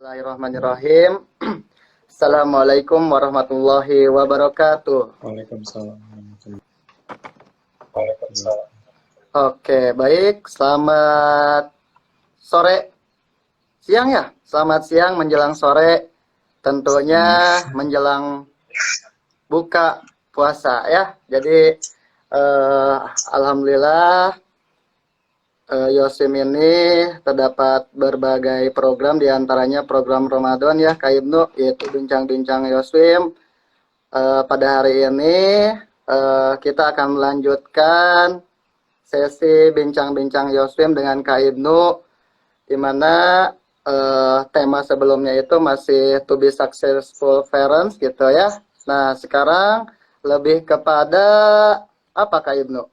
Bismillahirrahmanirrahim. Assalamualaikum warahmatullahi wabarakatuh. Waalaikumsalam warahmatullahi wabarakatuh. Waalaikumsalam. Oke, baik. Selamat sore, siang ya. Selamat siang menjelang sore. Tentunya menjelang buka puasa ya. Jadi alhamdulillah Yosim ini terdapat berbagai program, diantaranya program Ramadan ya Kak Ibnu, yaitu bincang-bincang Yosim. Pada hari ini kita akan melanjutkan sesi bincang-bincang Yosim dengan Kak Ibnu, di mana tema sebelumnya itu masih to be successful parents gitu ya. Nah sekarang lebih kepada apa Kak Ibnu?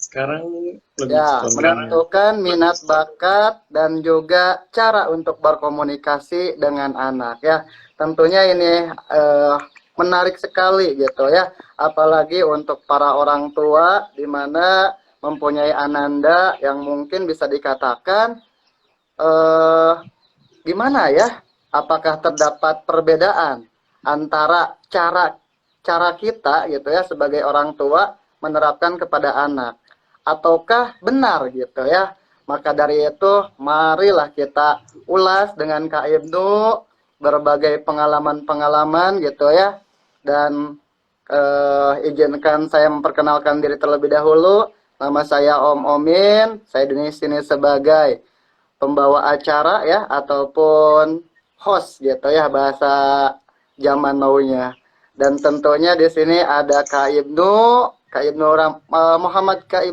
Sekarang lebih Ya, menentukan minat bakat dan juga cara untuk berkomunikasi dengan anak ya. Tentunya ini menarik sekali gitu ya. Apalagi untuk para orang tua di mana mempunyai ananda yang mungkin bisa dikatakan gimana ya? Apakah terdapat perbedaan antara cara kita gitu ya sebagai orang tua menerapkan kepada anak, ataukah benar gitu ya? Maka dari itu marilah kita ulas dengan Kak Ibnu berbagai pengalaman-pengalaman gitu ya. Dan izinkan saya memperkenalkan diri terlebih dahulu. Nama saya Om Omin. Saya di sini sebagai pembawa acara ya, ataupun host gitu ya bahasa zaman now-nya. Dan tentunya di sini ada Kak Ibnu Muhammad Kak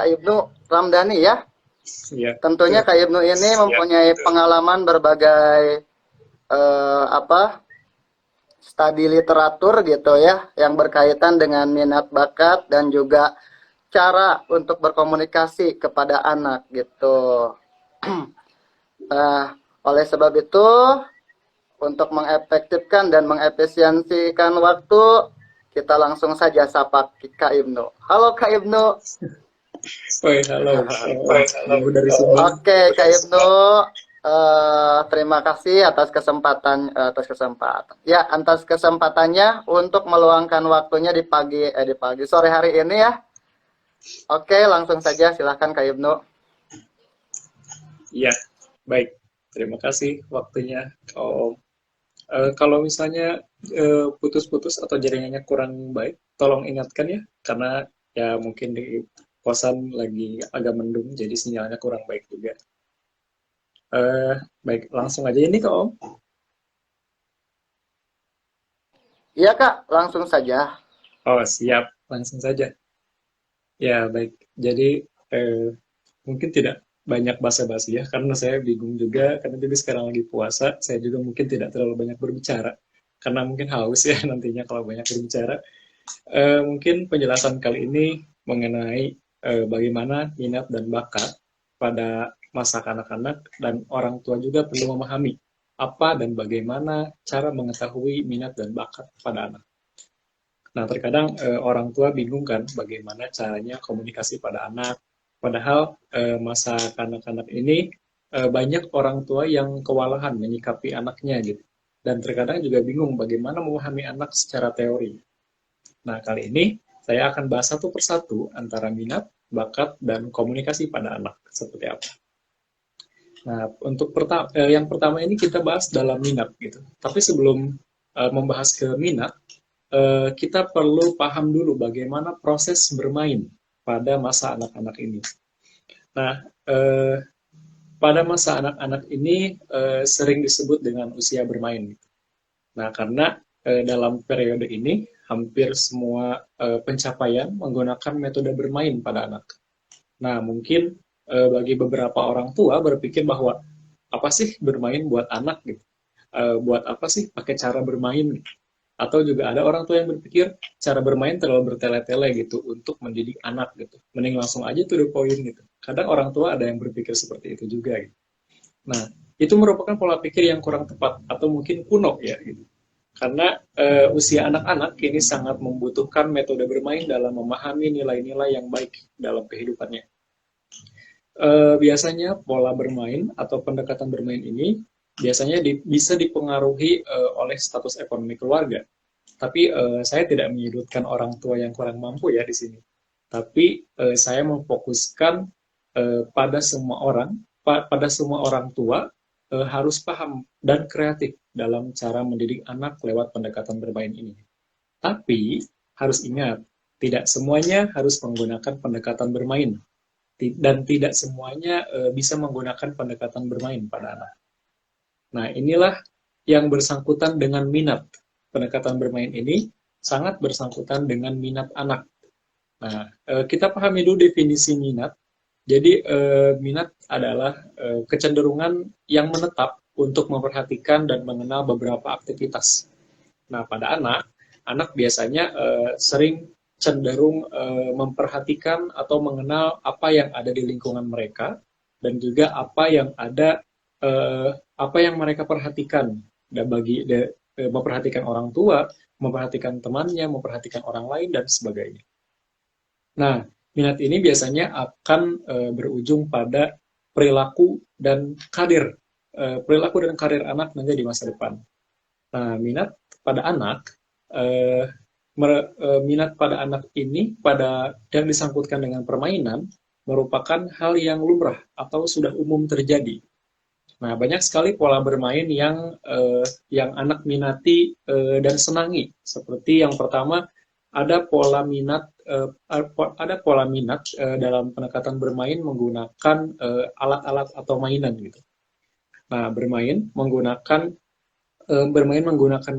Ibnu Ramdhani ya. Iya. Tentunya Kak Ibnu ini mempunyai pengalaman berbagai studi literatur gitu ya, yang berkaitan dengan minat bakat dan juga cara untuk berkomunikasi kepada anak gitu. Nah, oleh sebab itu, untuk mengefektifkan dan mengefisiensikan waktu, kita langsung saja sapa Kak Ibnu. Halo Kak Ibnu. Halo. Dari sini. Oke Kak Ibnu, terima kasih atas kesempatan. Ya, atas kesempatannya untuk meluangkan waktunya di sore hari ini ya. Oke, langsung saja silahkan Kak Ibnu. Iya, baik. Terima kasih waktunya. Kalau misalnya putus-putus atau jaringannya kurang baik, tolong ingatkan ya, karena ya mungkin di kosan lagi agak mendung, jadi sinyalnya kurang baik juga. Baik, langsung aja ini ke Om. Iya Kak, langsung saja. Oh, siap. Langsung saja. Ya, baik. Jadi, mungkin tidak banyak basa-basi ya, karena saya bingung juga, karena juga sekarang lagi puasa, saya juga mungkin tidak terlalu banyak berbicara, karena mungkin haus ya nantinya kalau banyak berbicara. Mungkin penjelasan kali ini mengenai bagaimana minat dan bakat pada masa kanak-kanak, dan orang tua juga perlu memahami apa dan bagaimana cara mengetahui minat dan bakat pada anak. Nah, terkadang orang tua bingung kan bagaimana caranya komunikasi pada anak. Padahal masa kanak-kanak ini banyak orang tua yang kewalahan menyikapi anaknya gitu. Dan terkadang juga bingung bagaimana memahami anak secara teori. Nah, kali ini saya akan bahas satu persatu antara minat, bakat, dan komunikasi pada anak. Seperti apa. Nah, untuk yang pertama ini kita bahas dalam minat gitu. Tapi sebelum membahas ke minat, kita perlu paham dulu bagaimana proses bermain pada masa anak-anak ini. Nah, pada masa anak-anak ini sering disebut dengan usia bermain. Nah, karena dalam periode ini hampir semua pencapaian menggunakan metode bermain pada anak. Nah, mungkin bagi beberapa orang tua berpikir bahwa apa sih bermain buat anak gitu? Buat apa sih pakai cara bermain gitu? Atau juga ada orang tua yang berpikir cara bermain terlalu bertele-tele gitu untuk mendidik anak gitu. Mending langsung aja to the point gitu. Kadang orang tua ada yang berpikir seperti itu juga gitu. Nah, itu merupakan pola pikir yang kurang tepat atau mungkin kuno ya gitu. Karena usia anak-anak ini sangat membutuhkan metode bermain dalam memahami nilai-nilai yang baik dalam kehidupannya. Biasanya pola bermain atau pendekatan bermain ini biasanya bisa dipengaruhi oleh status ekonomi keluarga. Tapi saya tidak menyudutkan orang tua yang kurang mampu ya di sini. Tapi saya memfokuskan pada semua orang, pada semua orang tua harus paham dan kreatif dalam cara mendidik anak lewat pendekatan bermain ini. Tapi harus ingat, tidak semuanya harus menggunakan pendekatan bermain dan tidak semuanya bisa menggunakan pendekatan bermain pada anak. Nah, inilah yang bersangkutan dengan minat. Pendekatan bermain ini sangat bersangkutan dengan minat anak. Nah, kita pahami dulu definisi minat. Jadi, minat adalah kecenderungan yang menetap untuk memperhatikan dan mengenal beberapa aktivitas. Nah, pada anak biasanya sering cenderung memperhatikan atau mengenal apa yang ada di lingkungan mereka dan juga apa yang mereka perhatikan dan memperhatikan orang tua, memperhatikan temannya, memperhatikan orang lain dan sebagainya. Nah, minat ini biasanya akan berujung pada perilaku dan karir anak nanti di masa depan. Nah, eh, minat pada anak ini yang disangkutkan dengan permainan merupakan hal yang lumrah atau sudah umum terjadi. Nah, banyak sekali pola bermain yang anak minati dan senangi. Seperti yang pertama, ada pola minat dalam pendekatan bermain menggunakan alat-alat atau mainan gitu. Nah, bermain menggunakan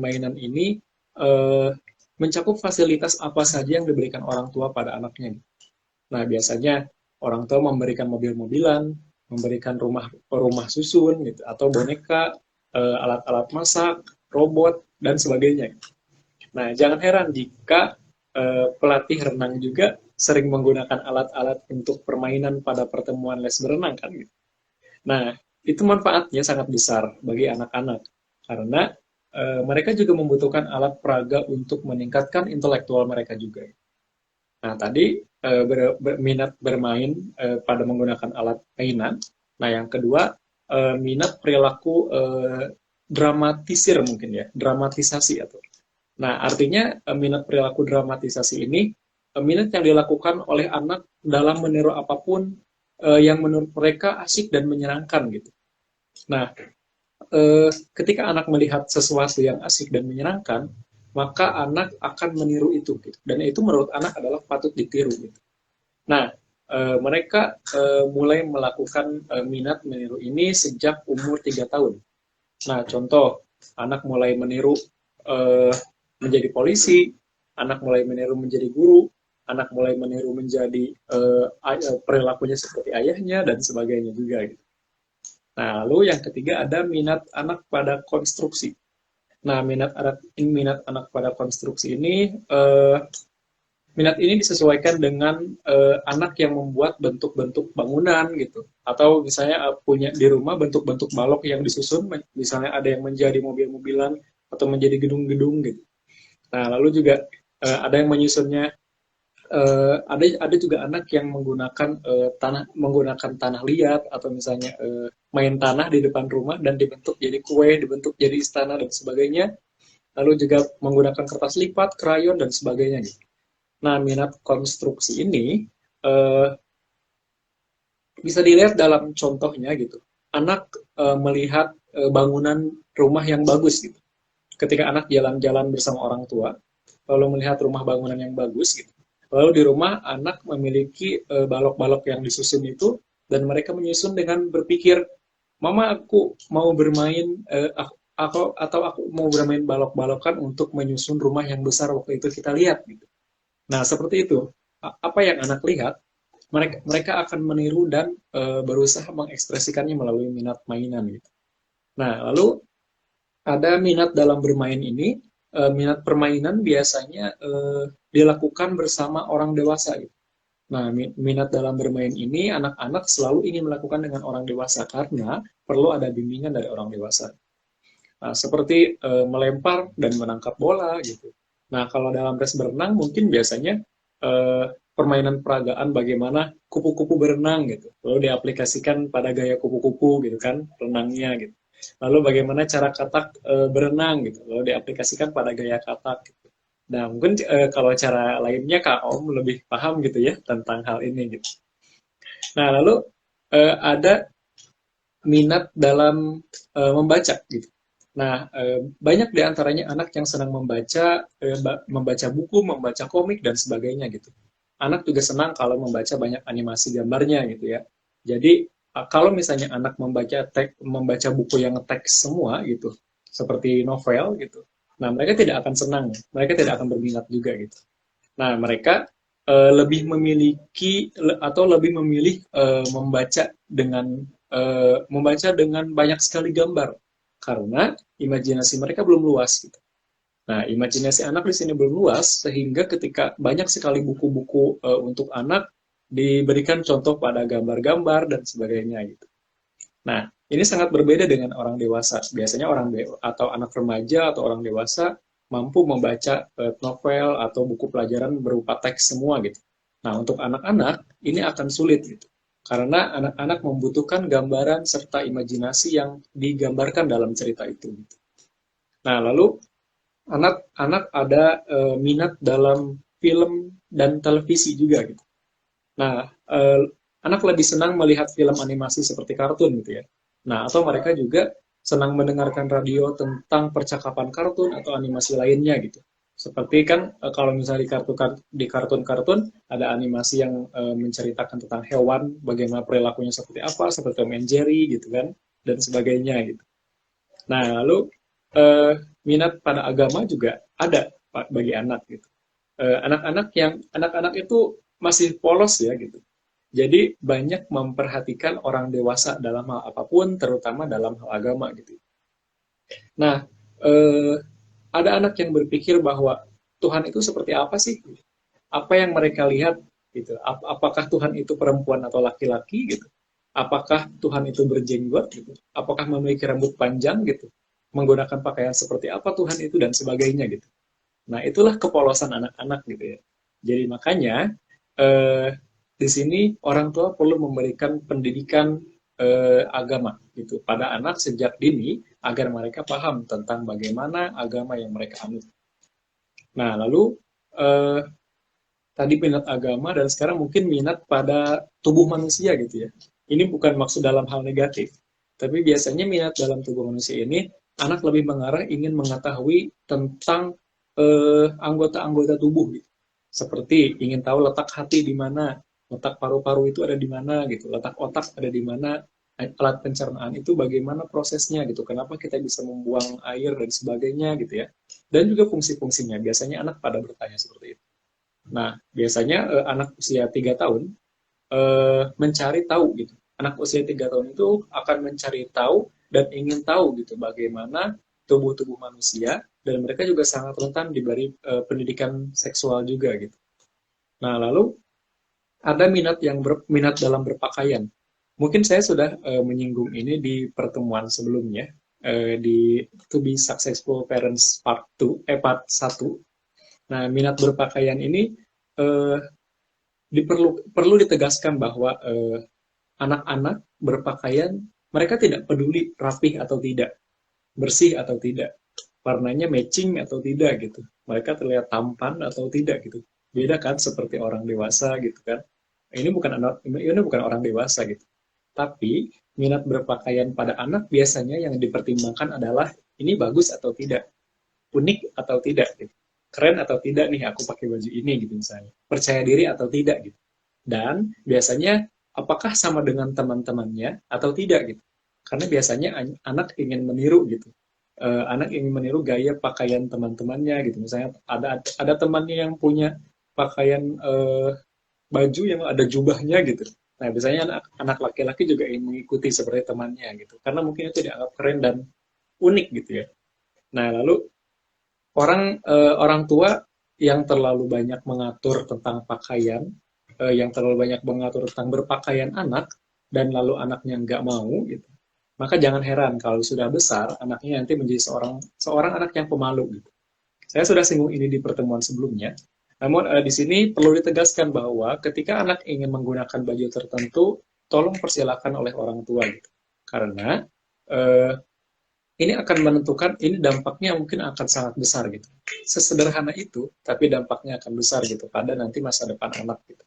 mainan ini eh, mencakup fasilitas apa saja yang diberikan orang tua pada anaknya. Nah, biasanya orang tua memberikan mobil-mobilan, memberikan rumah susun, gitu, atau boneka, alat-alat masak, robot, dan sebagainya. Nah, jangan heran jika pelatih renang juga sering menggunakan alat-alat untuk permainan pada pertemuan les berenang kan. Gitu. Nah, itu manfaatnya sangat besar bagi anak-anak karena mereka juga membutuhkan alat peraga untuk meningkatkan intelektual mereka juga. Nah, tadi minat bermain pada menggunakan alat mainan. Nah, yang kedua, minat perilaku dramatisir mungkin ya, dramatisasi atau. Nah, artinya minat perilaku dramatisasi ini minat yang dilakukan oleh anak dalam meniru apapun yang menurut mereka asik dan menyenangkan gitu. Nah, ketika anak melihat sesuatu yang asik dan menyenangkan, maka anak akan meniru itu gitu. Dan itu menurut anak adalah patut ditiru gitu. Nah, mereka mulai melakukan minat meniru ini sejak umur 3 tahun. Nah, contoh, anak mulai meniru menjadi polisi, anak mulai meniru menjadi guru, anak mulai meniru menjadi perilakunya seperti ayahnya, dan sebagainya juga gitu. Nah, lalu yang ketiga ada minat anak pada konstruksi. Nah, minat anak pada konstruksi ini minat ini disesuaikan dengan anak yang membuat bentuk-bentuk bangunan gitu. Atau misalnya punya di rumah bentuk-bentuk balok yang disusun, misalnya ada yang menjadi mobil-mobilan atau menjadi gedung-gedung gitu. Nah, lalu juga ada yang menyusunnya ada juga anak yang menggunakan tanah liat atau misalnya main tanah di depan rumah dan dibentuk jadi kue, dibentuk jadi istana dan sebagainya. Lalu juga menggunakan kertas lipat, krayon dan sebagainya gitu. Nah, minat konstruksi ini bisa dilihat dalam contohnya gitu. Anak melihat bangunan rumah yang bagus gitu. Ketika anak jalan-jalan bersama orang tua, lalu melihat rumah bangunan yang bagus gitu. Lalu di rumah anak memiliki balok-balok yang disusun itu dan mereka menyusun dengan berpikir, "Mama, aku mau bermain aku mau bermain balok-balokan untuk menyusun rumah yang besar waktu itu kita lihat." Gitu. Nah, seperti itu. Apa yang anak lihat, mereka akan meniru dan berusaha mengekspresikannya melalui minat mainan gitu. Nah, lalu ada minat dalam bermain ini, minat permainan biasanya dilakukan bersama orang dewasa gitu. Nah, minat dalam bermain ini anak-anak selalu ingin melakukan dengan orang dewasa karena perlu ada bimbingan dari orang dewasa. Nah, seperti melempar dan menangkap bola gitu. Nah, kalau dalam tes berenang mungkin biasanya permainan peragaan bagaimana kupu-kupu berenang gitu. Lalu diaplikasikan pada gaya kupu-kupu gitu kan, renangnya gitu. Lalu bagaimana cara katak berenang gitu. Lalu diaplikasikan pada gaya katak gitu. Nah, mungkin kalau cara lainnya Kak Om lebih paham gitu ya tentang hal ini gitu. Nah, lalu ada minat dalam membaca gitu. Nah, banyak di antaranya anak yang senang membaca, membaca buku, membaca komik dan sebagainya gitu. Anak juga senang kalau membaca banyak animasi gambarnya gitu ya. Jadi kalau misalnya anak membaca buku yang teks semua gitu, seperti novel gitu, nah mereka tidak akan senang, mereka tidak akan berminat juga gitu. Nah, mereka lebih atau lebih memilih membaca dengan banyak sekali gambar karena imajinasi mereka belum luas gitu. Nah, imajinasi anak di sini belum luas sehingga ketika banyak sekali buku-buku untuk anak diberikan contoh pada gambar-gambar dan sebagainya gitu. Nah, ini sangat berbeda dengan orang dewasa. Biasanya atau anak remaja atau orang dewasa mampu membaca novel atau buku pelajaran berupa teks semua gitu. Nah, untuk anak-anak ini akan sulit gitu. Karena anak-anak membutuhkan gambaran serta imajinasi yang digambarkan dalam cerita itu gitu. Nah, lalu anak-anak ada minat dalam film dan televisi juga gitu. Nah, anak lebih senang melihat film animasi seperti kartun gitu ya. Nah, atau mereka juga senang mendengarkan radio tentang percakapan kartun atau animasi lainnya gitu. Seperti kan kalau misalnya di kartun-kartun ada animasi yang menceritakan tentang hewan, bagaimana perilakunya seperti apa, seperti Tom and Jerry gitu kan, dan sebagainya gitu. Nah, lalu minat pada agama juga ada bagi anak gitu. Anak-anak itu masih polos ya gitu. Jadi banyak memperhatikan orang dewasa dalam hal apapun, terutama dalam hal agama gitu. Nah, eh, ada anak yang berpikir bahwa Tuhan itu seperti apa sih? Apa yang mereka lihat gitu? Apakah Tuhan itu perempuan atau laki-laki gitu? Apakah Tuhan itu berjenggot gitu? Apakah memiliki rambut panjang gitu? Menggunakan pakaian seperti apa Tuhan itu dan sebagainya gitu. Nah, itulah kepolosan anak-anak gitu ya. Jadi makanya eh, di sini orang tua perlu memberikan pendidikan agama gitu pada anak sejak dini agar mereka paham tentang bagaimana agama yang mereka anut. Nah, lalu eh, tadi minat agama dan sekarang mungkin minat pada tubuh manusia gitu ya. Ini bukan maksud dalam hal negatif, tapi biasanya minat dalam tubuh manusia ini anak lebih mengarah ingin mengetahui tentang anggota-anggota tubuh gitu. Seperti ingin tahu letak hati di mana, letak paru-paru itu ada di mana gitu, letak otak ada di mana, alat pencernaan itu bagaimana prosesnya gitu, kenapa kita bisa membuang air dan sebagainya gitu ya. Dan juga fungsi-fungsinya. Biasanya anak pada bertanya seperti itu. Nah, biasanya anak usia 3 tahun mencari tahu gitu. Anak usia 3 tahun itu akan mencari tahu dan ingin tahu gitu bagaimana tubuh-tubuh manusia dan mereka juga sangat rentan diberi pendidikan seksual juga gitu. Nah, lalu ada minat dalam berpakaian. Mungkin saya sudah menyinggung ini di pertemuan sebelumnya di To Be Successful Parents Part 1. Nah, minat berpakaian ini eh, perlu ditegaskan bahwa anak-anak berpakaian mereka tidak peduli rapih atau tidak, bersih atau tidak, warnanya matching atau tidak gitu. Mereka terlihat tampan atau tidak gitu. Beda kan seperti orang dewasa gitu kan. Ini bukan orang dewasa gitu. Tapi minat berpakaian pada anak biasanya yang dipertimbangkan adalah ini bagus atau tidak, unik atau tidak gitu. Keren atau tidak nih aku pakai baju ini gitu misalnya. Percaya diri atau tidak gitu. Dan biasanya apakah sama dengan teman-temannya atau tidak gitu. Karena biasanya anak ingin meniru gitu. Anak ingin meniru gaya pakaian teman-temannya gitu. Misalnya ada temannya yang punya pakaian baju yang ada jubahnya gitu. Nah, biasanya anak laki-laki juga ingin mengikuti seperti temannya gitu. Karena mungkin itu dianggap keren dan unik gitu ya. Nah, lalu orang tua yang terlalu banyak mengatur tentang pakaian, yang terlalu banyak mengatur tentang berpakaian anak, dan lalu anaknya nggak mau, gitu. Maka jangan heran kalau sudah besar, anaknya nanti menjadi seorang anak yang pemalu. Gitu. Saya sudah singgung ini di pertemuan sebelumnya. Namun di sini perlu ditegaskan bahwa ketika anak ingin menggunakan baju tertentu, tolong persilakan oleh orang tua gitu. Karena eh, ini akan menentukan, ini dampaknya mungkin akan sangat besar gitu. Sesederhana itu, tapi dampaknya akan besar gitu pada nanti masa depan anak gitu.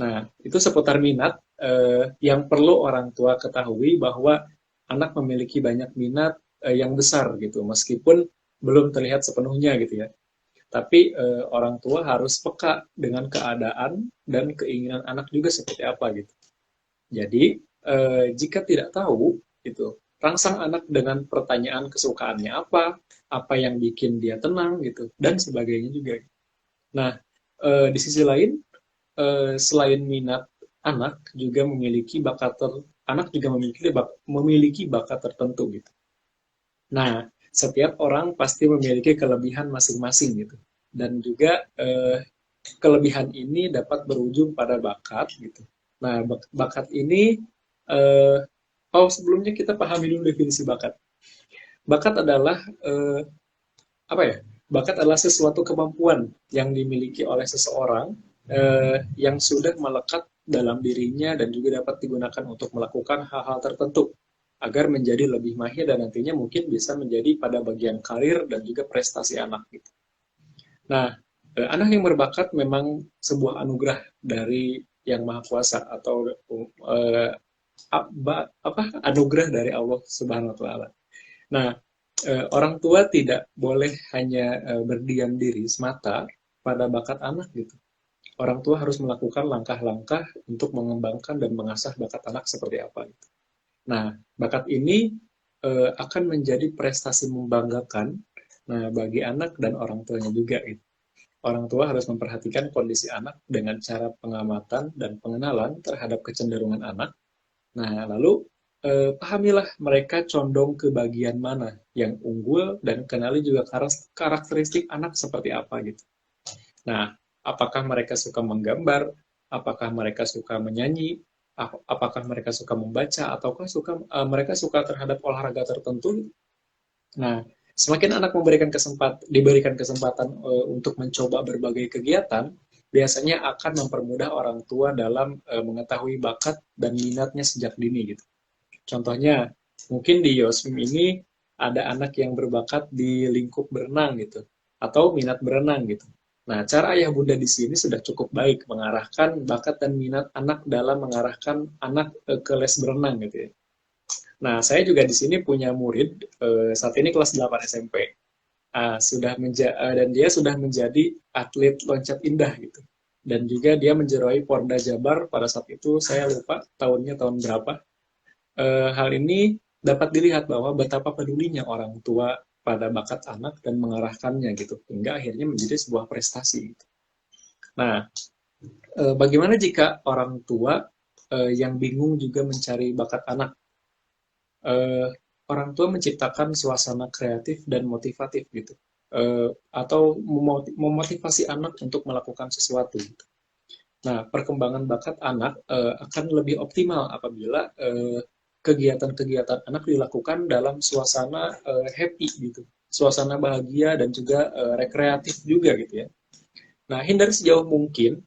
Nah, itu seputar minat yang perlu orang tua ketahui bahwa anak memiliki banyak minat yang besar gitu, meskipun belum terlihat sepenuhnya gitu ya. Tapi orang tua harus peka dengan keadaan dan keinginan anak juga seperti apa gitu. Jadi, jika tidak tahu, gitu, rangsang anak dengan pertanyaan kesukaannya apa yang bikin dia tenang, gitu, dan sebagainya juga. Nah, di sisi lain, selain minat, anak juga memiliki bakat tertentu, gitu. Nah, setiap orang pasti memiliki kelebihan masing-masing, gitu. Dan juga kelebihan ini dapat berujung pada bakat, gitu. Nah, bakat ini eh, sebelumnya kita pahami dulu definisi bakat. Bakat adalah apa ya? Bakat adalah sesuatu kemampuan yang dimiliki oleh seseorang yang sudah melekat dalam dirinya dan juga dapat digunakan untuk melakukan hal-hal tertentu agar menjadi lebih mahir dan nantinya mungkin bisa menjadi pada bagian karir dan juga prestasi anak gitu. Nah, anak yang berbakat memang sebuah anugerah dari Yang Maha Kuasa atau eh, anugerah dari Allah Subhanahu wa taala. Nah, orang tua tidak boleh hanya berdiam diri semata pada bakat anak gitu. Orang tua harus melakukan langkah-langkah untuk mengembangkan dan mengasah bakat anak seperti apa gitu. Nah, bakat ini akan menjadi prestasi membanggakan bagi anak dan orang tuanya juga gitu. Orang tua harus memperhatikan kondisi anak dengan cara pengamatan dan pengenalan terhadap kecenderungan anak. Nah, lalu pahamilah mereka condong ke bagian mana yang unggul dan kenali juga karakteristik anak seperti apa gitu. Nah, apakah mereka suka menggambar, apakah mereka suka menyanyi, apakah mereka suka membaca, ataukah mereka suka terhadap olahraga tertentu. Nah, semakin anak diberikan kesempatan untuk mencoba berbagai kegiatan, biasanya akan mempermudah orang tua dalam mengetahui bakat dan minatnya sejak dini gitu. Contohnya, mungkin di Yosmim ini ada anak yang berbakat di lingkup berenang gitu, atau minat berenang gitu. Nah, cara ayah bunda di sini sudah cukup baik mengarahkan bakat dan minat anak dalam mengarahkan anak ke les berenang gitu ya. Nah, saya juga di sini punya murid saat ini kelas 8 SMP. Dan dia sudah menjadi atlet loncat indah gitu. Dan juga dia menjuarai Porda Jabar pada saat itu saya lupa tahunnya tahun berapa. Hal ini dapat dilihat bahwa betapa pedulinya orang tua pada bakat anak dan mengarahkannya gitu hingga akhirnya menjadi sebuah prestasi gitu. Nah, bagaimana jika orang tua yang bingung juga mencari bakat anak? eh, Orang tua menciptakan suasana kreatif dan motivatif gitu, atau memotivasi anak untuk melakukan sesuatu gitu. Nah, perkembangan bakat anak akan lebih optimal apabila kegiatan-kegiatan anak dilakukan dalam suasana happy gitu, suasana bahagia dan juga rekreatif juga gitu ya. Nah, hindari sejauh mungkin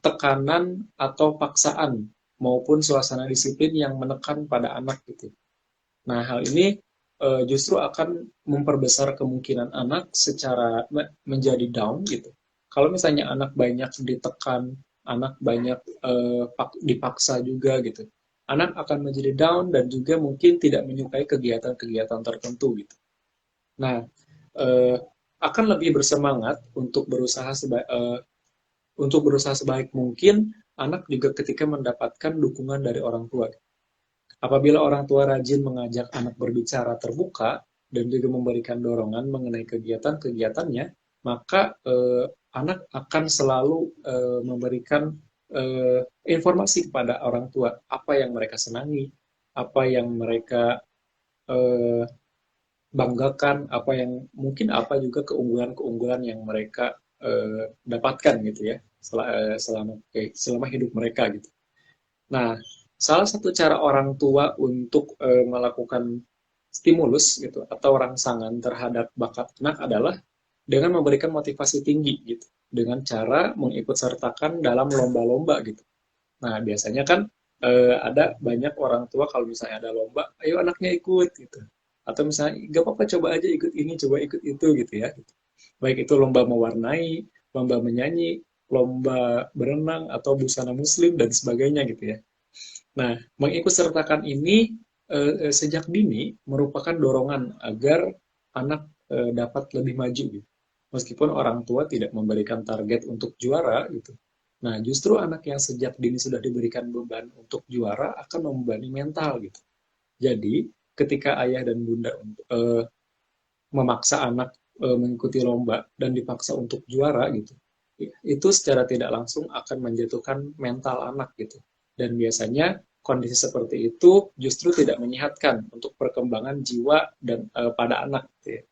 tekanan atau paksaan maupun suasana disiplin yang menekan pada anak gitu. Nah, hal ini justru akan memperbesar kemungkinan anak menjadi down gitu. Kalau misalnya anak banyak ditekan, anak banyak dipaksa juga gitu. Anak akan menjadi down dan juga mungkin tidak menyukai kegiatan-kegiatan tertentu gitu. Nah, eh, akan lebih bersemangat untuk berusaha sebaik mungkin anak juga ketika mendapatkan dukungan dari orang tua. Apabila orang tua rajin mengajak anak berbicara terbuka dan juga memberikan dorongan mengenai kegiatan-kegiatannya, maka anak akan selalu memberikan informasi kepada orang tua apa yang mereka senangi, apa yang mereka eh, banggakan, apa juga keunggulan-keunggulan yang mereka dapatkan gitu ya selama hidup mereka gitu. Nah, salah satu cara orang tua untuk melakukan stimulus gitu atau rangsangan terhadap bakat anak adalah dengan memberikan motivasi tinggi gitu. dengan cara mengikut sertakan dalam lomba-lomba gitu. Nah, biasanya kan ada banyak orang tua kalau misalnya ada lomba, ayo anaknya ikut gitu. Atau misalnya, gak apa-apa coba aja ikut ini, coba ikut itu gitu ya. Baik itu lomba mewarnai, lomba menyanyi, lomba berenang, atau busana muslim, dan sebagainya gitu ya. Nah, mengikutsertakan ini sejak dini merupakan dorongan agar anak dapat lebih maju gitu. Meskipun orang tua tidak memberikan target untuk juara gitu. Nah, justru anak yang sejak dini sudah diberikan beban untuk juara akan membebani mental gitu. Jadi, ketika ayah dan bunda memaksa anak mengikuti lomba dan dipaksa untuk juara gitu, itu secara tidak langsung akan menjatuhkan mental anak gitu. Dan biasanya kondisi seperti itu justru tidak menyehatkan untuk perkembangan jiwa dan pada anak gitu ya.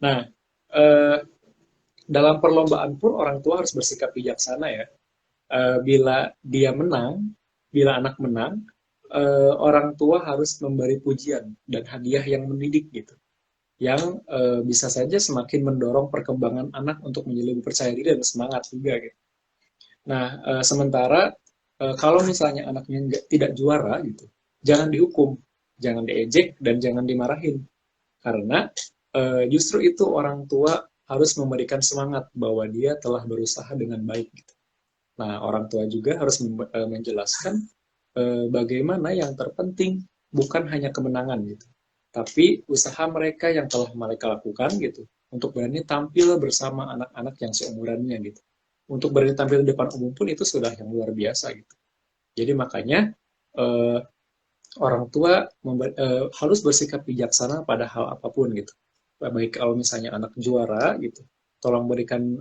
Nah, eh, dalam perlombaan pun orang tua harus bersikap bijaksana ya. Bila dia menang, bila anak menang, orang tua harus memberi pujian dan hadiah yang mendidik gitu, yang bisa saja semakin mendorong perkembangan anak untuk menjadi lebih percaya diri dan semangat juga gitu. Nah, sementara kalau misalnya anaknya tidak juara gitu, jangan dihukum, jangan diejek, dan jangan dimarahin. Karena justru itu orang tua harus memberikan semangat bahwa dia telah berusaha dengan baik gitu. Nah, orang tua juga harus menjelaskan bagaimana yang terpenting bukan hanya kemenangan gitu, tapi usaha mereka yang telah mereka lakukan gitu untuk berani tampil bersama anak-anak yang seumurannya gitu. Untuk berani tampil di depan umum pun itu sudah yang luar biasa gitu. Jadi makanya eh, orang tua harus bersikap bijaksana pada hal apapun gitu. Baik kalau misalnya anak juara gitu, tolong berikan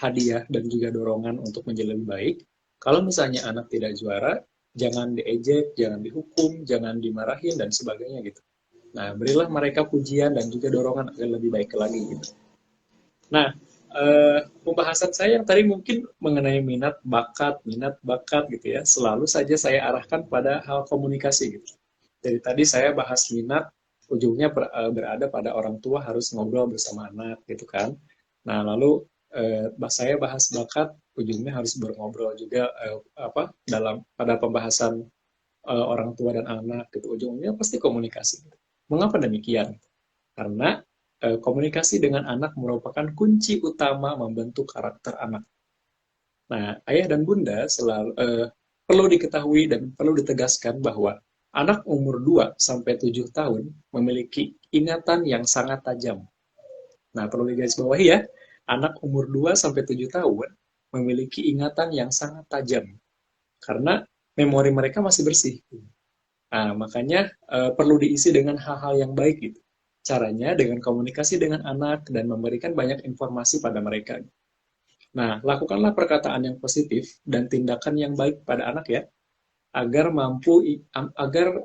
hadiah dan juga dorongan untuk menjadi lebih baik. Kalau misalnya anak tidak juara, jangan diejek, jangan dihukum, jangan dimarahin dan sebagainya gitu. Nah, berilah mereka pujian dan juga dorongan agar lebih baik lagi gitu. Nah, pembahasan saya yang tadi mungkin mengenai minat, bakat gitu ya, selalu saja saya arahkan pada hal komunikasi gitu. Dari tadi saya bahas minat, ujungnya berada pada orang tua harus ngobrol bersama anak gitu kan. Nah, lalu saya bahas bakat, ujungnya harus berngobrol juga apa dalam pada pembahasan orang tua dan anak gitu. Ujungnya pasti komunikasi. Mengapa demikian? Karena komunikasi dengan anak merupakan kunci utama membentuk karakter anak. Nah, ayah dan bunda selalu perlu diketahui dan perlu ditegaskan bahwa anak umur 2 sampai 7 tahun memiliki ingatan yang sangat tajam. Nah, perlu digarisbawahi ya, anak umur 2 sampai 7 tahun memiliki ingatan yang sangat tajam karena memori mereka masih bersih. Nah, makanya perlu diisi dengan hal-hal yang baik gitu. Caranya dengan komunikasi dengan anak dan memberikan banyak informasi pada mereka. Nah, lakukanlah perkataan yang positif dan tindakan yang baik pada anak ya, agar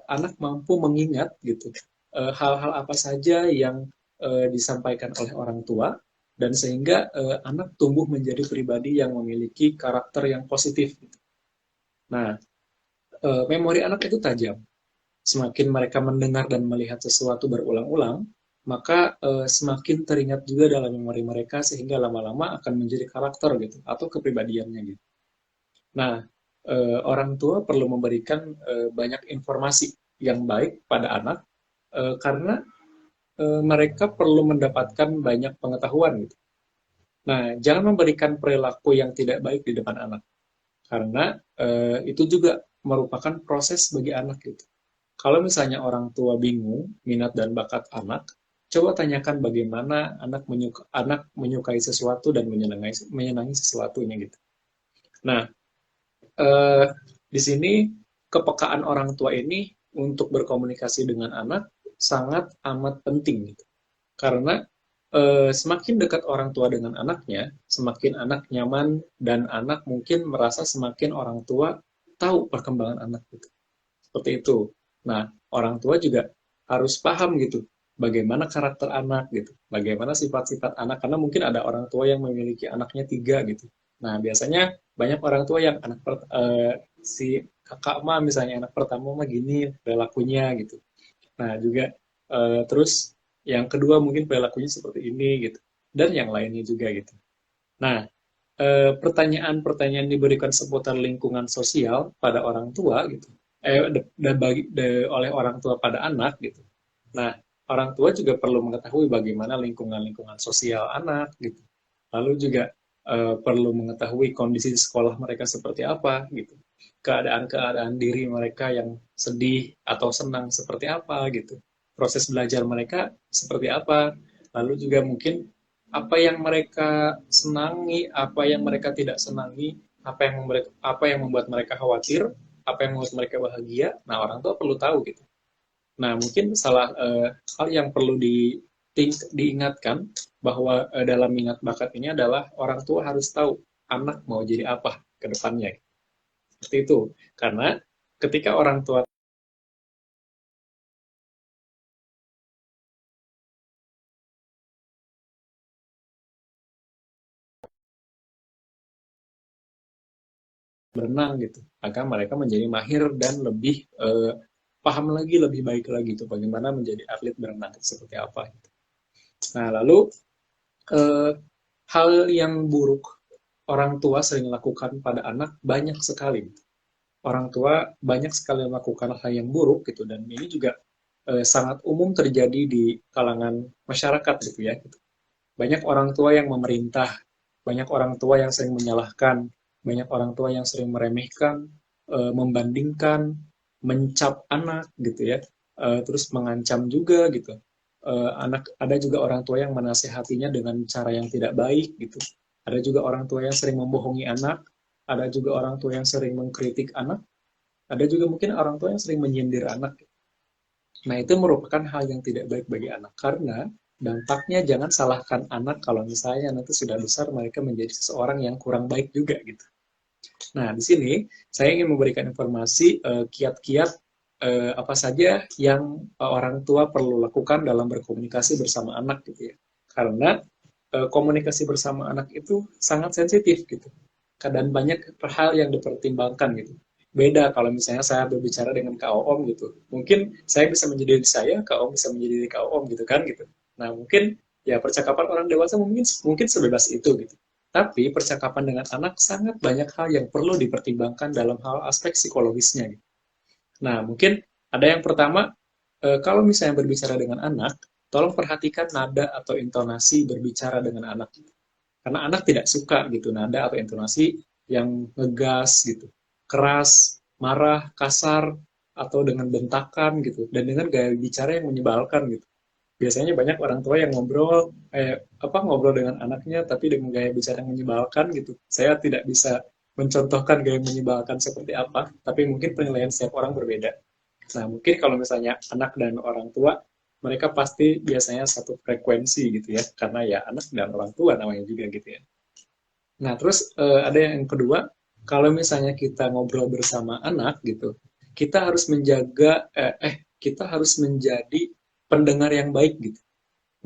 anak mampu mengingat gitu hal-hal apa saja yang disampaikan oleh orang tua dan sehingga anak tumbuh menjadi pribadi yang memiliki karakter yang positif. Nah, memori anak itu tajam. Semakin mereka mendengar dan melihat sesuatu berulang-ulang, maka semakin teringat juga dalam memori mereka sehingga lama-lama akan menjadi karakter gitu atau kepribadiannya gitu. Nah, orang tua perlu memberikan banyak informasi yang baik pada anak karena mereka perlu mendapatkan banyak pengetahuan gitu. Nah, jangan memberikan perilaku yang tidak baik di depan anak karena itu juga merupakan proses bagi anak gitu. Kalau misalnya orang tua bingung minat dan bakat anak, coba tanyakan bagaimana anak menyukai sesuatu dan menyenangi sesuatunya gitu. Nah, eh, di sini kepekaan orang tua ini untuk berkomunikasi dengan anak sangat amat penting gitu. Karena semakin dekat orang tua dengan anaknya, semakin anak nyaman dan anak mungkin merasa semakin orang tua tahu perkembangan anak gitu. Seperti itu. Nah, orang tua juga harus paham gitu, bagaimana karakter anak gitu, bagaimana sifat-sifat anak, karena mungkin ada orang tua yang memiliki anaknya 3 gitu. Nah, biasanya banyak orang tua yang si kakak mah misalnya anak pertama mah gini perilakunya gitu. Nah, juga terus yang kedua mungkin perilakunya seperti ini gitu, dan yang lainnya juga gitu. Nah, pertanyaan-pertanyaan diberikan seputar lingkungan sosial pada orang tua gitu, oleh orang tua pada anak gitu. Nah, orang tua juga perlu mengetahui bagaimana lingkungan-lingkungan sosial anak gitu. Lalu juga perlu mengetahui kondisi sekolah mereka seperti apa gitu. Keadaan-keadaan diri mereka yang sedih atau senang seperti apa gitu. Proses belajar mereka seperti apa. Lalu juga mungkin apa yang mereka senangi, apa yang mereka tidak senangi, apa yang membuat mereka khawatir, apa yang membuat mereka bahagia. Nah, orang tua perlu tahu gitu. Nah, mungkin hal yang perlu diingatkan bahwa dalam minat bakat ini adalah orang tua harus tahu anak mau jadi apa ke depannya. Seperti itu. Karena ketika orang tua berenang gitu, agar mereka menjadi mahir dan lebih paham lagi, lebih baik lagi tuh bagaimana menjadi atlet berenang seperti apa. Gitu. Nah, lalu eh, hal yang buruk orang tua sering lakukan pada anak banyak sekali. Orang tua banyak sekali melakukan hal yang buruk gitu, dan ini juga sangat umum terjadi di kalangan masyarakat gitu ya. Gitu. Banyak orang tua yang memerintah, banyak orang tua yang sering menyalahkan, banyak orang tua yang sering meremehkan, membandingkan, mencap anak gitu ya, terus mengancam juga gitu. Anak ada juga orang tua yang menasehatinya dengan cara yang tidak baik gitu. Ada juga orang tua yang sering membohongi anak, ada juga orang tua yang sering mengkritik anak, ada juga mungkin orang tua yang sering menyindir anak. Nah, itu merupakan hal yang tidak baik bagi anak karena dampaknya jangan salahkan anak kalau misalnya nanti sudah besar mereka menjadi seseorang yang kurang baik juga gitu. Nah, di sini saya ingin memberikan informasi kiat-kiat apa saja yang orang tua perlu lakukan dalam berkomunikasi bersama anak gitu ya. Karena komunikasi bersama anak itu sangat sensitif gitu. Dan banyak hal yang dipertimbangkan gitu. Beda kalau misalnya saya berbicara dengan Kak Om gitu. Mungkin saya bisa menjadi diri saya, Kak Om bisa menjadi diri Kak Om gitu kan gitu. Nah, mungkin ya percakapan orang dewasa mungkin mungkin sebebas itu gitu. Tapi percakapan dengan anak sangat banyak hal yang perlu dipertimbangkan dalam hal aspek psikologisnya. Gitu. Nah, mungkin ada yang pertama, kalau misalnya berbicara dengan anak, tolong perhatikan nada atau intonasi berbicara dengan anak. Karena anak tidak suka gitu nada atau intonasi yang ngegas gitu, keras, marah, kasar, atau dengan bentakan gitu, dan dengan gaya bicara yang menyebalkan gitu. Biasanya banyak orang tua yang ngobrol dengan anaknya tapi dengan gaya bicara yang menyebalkan gitu. Saya tidak bisa mencontohkan gaya menyebalkan seperti apa, tapi mungkin penilaian setiap orang berbeda. Nah, mungkin kalau misalnya anak dan orang tua, mereka pasti biasanya satu frekuensi gitu ya, karena ya anak dan orang tua namanya juga gitu ya. Nah, terus ada yang kedua, kalau misalnya kita ngobrol bersama anak gitu, kita harus kita harus menjadi pendengar yang baik gitu.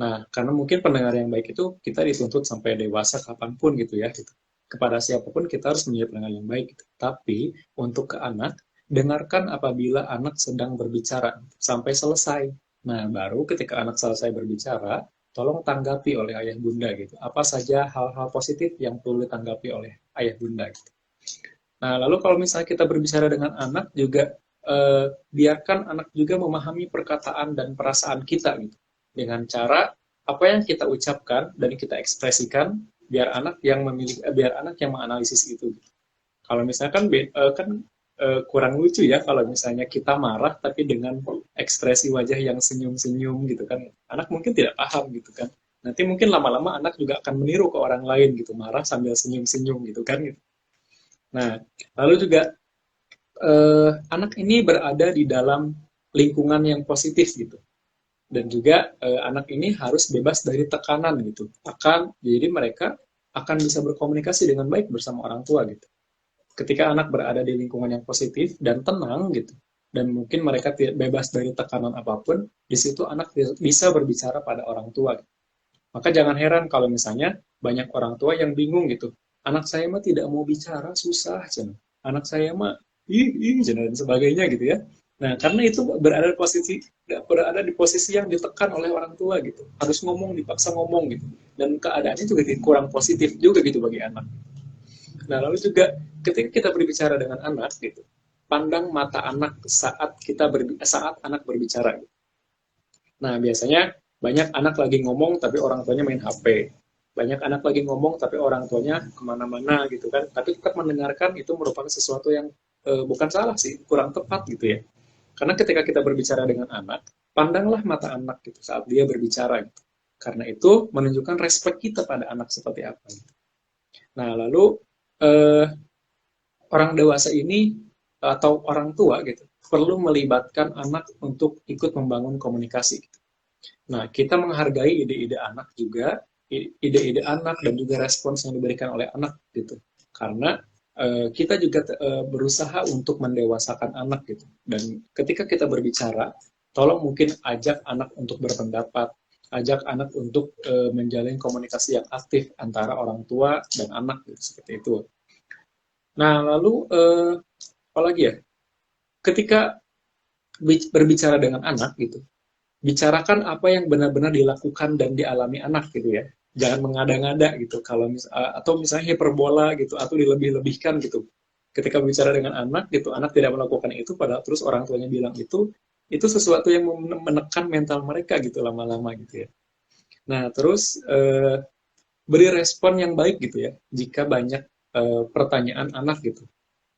Nah, karena mungkin pendengar yang baik itu kita dituntut sampai dewasa kapanpun gitu ya. Gitu. Kepada siapapun kita harus menjadi pendengar yang baik. Gitu. Tapi untuk ke anak, dengarkan apabila anak sedang berbicara sampai selesai. Nah, baru ketika anak selesai berbicara, tolong tanggapi oleh ayah bunda gitu. Apa saja hal-hal positif yang perlu ditanggapi oleh ayah bunda gitu. Nah, lalu kalau misalnya kita berbicara dengan anak juga biarkan anak juga memahami perkataan dan perasaan kita gitu. Dengan cara apa yang kita ucapkan dan kita ekspresikan biar anak yang menganalisis itu. Kalau misalkan kan kurang lucu ya kalau misalnya kita marah tapi dengan ekspresi wajah yang senyum-senyum gitu kan. Anak mungkin tidak paham gitu kan. Nanti mungkin lama-lama anak juga akan meniru ke orang lain gitu, marah sambil senyum-senyum gitu kan. Gitu. Nah, lalu juga anak ini berada di dalam lingkungan yang positif gitu. Dan juga anak ini harus bebas dari tekanan gitu. Jadi mereka akan bisa berkomunikasi dengan baik bersama orang tua gitu. Ketika anak berada di lingkungan yang positif dan tenang gitu, dan mungkin mereka tidak bebas dari tekanan apapun, di situ anak bisa berbicara pada orang tua. Gitu. Maka jangan heran kalau misalnya banyak orang tua yang bingung gitu. Anak saya mah tidak mau bicara, susah, cina. Anak saya mah cina, dan sebagainya gitu ya. Nah, karena itu berada di posisi yang ditekan oleh orang tua gitu. Harus ngomong, dipaksa ngomong gitu. Dan keadaannya juga kurang positif juga gitu bagi anak. Nah, lalu juga ketika kita berbicara dengan anak gitu, pandang mata anak saat anak berbicara. Nah, biasanya banyak anak lagi ngomong tapi orang tuanya main HP. Banyak anak lagi ngomong tapi orang tuanya kemana-mana gitu kan. Tapi tetap mendengarkan itu merupakan sesuatu yang bukan salah sih, kurang tepat gitu ya. Karena ketika kita berbicara dengan anak, pandanglah mata anak gitu saat dia berbicara gitu. Karena itu menunjukkan respek kita pada anak seperti apa. Gitu. Nah, lalu eh, orang dewasa ini atau orang tua gitu perlu melibatkan anak untuk ikut membangun komunikasi. Nah, kita menghargai ide-ide anak juga, ide-ide anak dan juga respons yang diberikan oleh anak gitu. Karena kita juga berusaha untuk mendewasakan anak gitu. Dan ketika kita berbicara, tolong mungkin ajak anak untuk berpendapat, ajak anak untuk menjalin komunikasi yang aktif antara orang tua dan anak gitu, seperti itu. Nah, lalu apa lagi ya? Ketika berbicara dengan anak gitu, bicarakan apa yang benar-benar dilakukan dan dialami anak gitu ya. Jangan mengada-ngada gitu. Kalau atau misalnya hiperbola gitu atau dilebih-lebihkan gitu. Ketika bicara dengan anak gitu, anak tidak melakukan itu padahal terus orang tuanya bilang itu sesuatu yang menekan mental mereka gitu lama-lama gitu ya. Nah, terus beri respon yang baik gitu ya jika banyak pertanyaan anak gitu.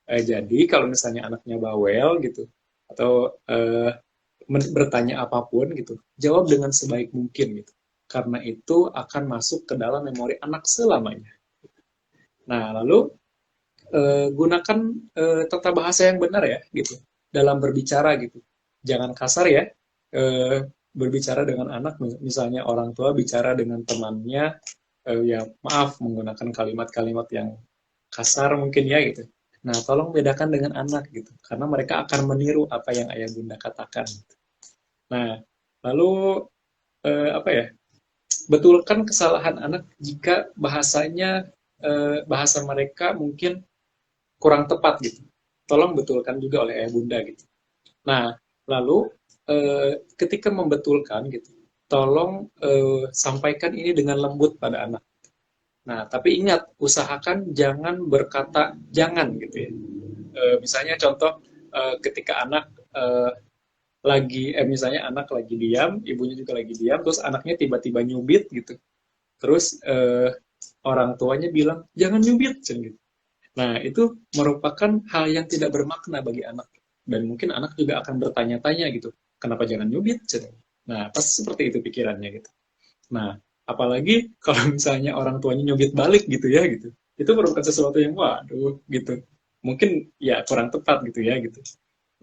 Jadi kalau misalnya anaknya bawel gitu atau bertanya apapun gitu, jawab dengan sebaik mungkin gitu. Karena itu akan masuk ke dalam memori anak selamanya. Nah, lalu gunakan tata bahasa yang benar ya gitu dalam berbicara gitu. Jangan kasar ya. Eh, Berbicara dengan anak misalnya orang tua bicara dengan temannya ya maaf menggunakan kalimat-kalimat yang kasar mungkin ya gitu. Nah, tolong bedakan dengan anak gitu karena mereka akan meniru apa yang ayah bunda katakan. Nah, lalu apa ya? Betulkan kesalahan anak jika bahasa mereka mungkin kurang tepat gitu. Tolong betulkan juga oleh ayah bunda gitu. Nah, lalu ketika membetulkan gitu, tolong sampaikan ini dengan lembut pada anak. Nah, tapi ingat, usahakan jangan berkata jangan gitu ya. Misalnya contoh ketika anak misalnya anak lagi diam, ibunya juga lagi diam, terus anaknya tiba-tiba nyubit gitu. Terus orang tuanya bilang jangan nyubit gitu. Nah, itu merupakan hal yang tidak bermakna bagi anak. Dan mungkin anak juga akan bertanya-tanya gitu, kenapa jangan nyubit? Nah, pasti seperti itu pikirannya gitu. Nah, apalagi kalau misalnya orang tuanya nyubit balik gitu ya gitu. Itu merupakan sesuatu yang waduh gitu. Mungkin ya kurang tepat gitu ya gitu.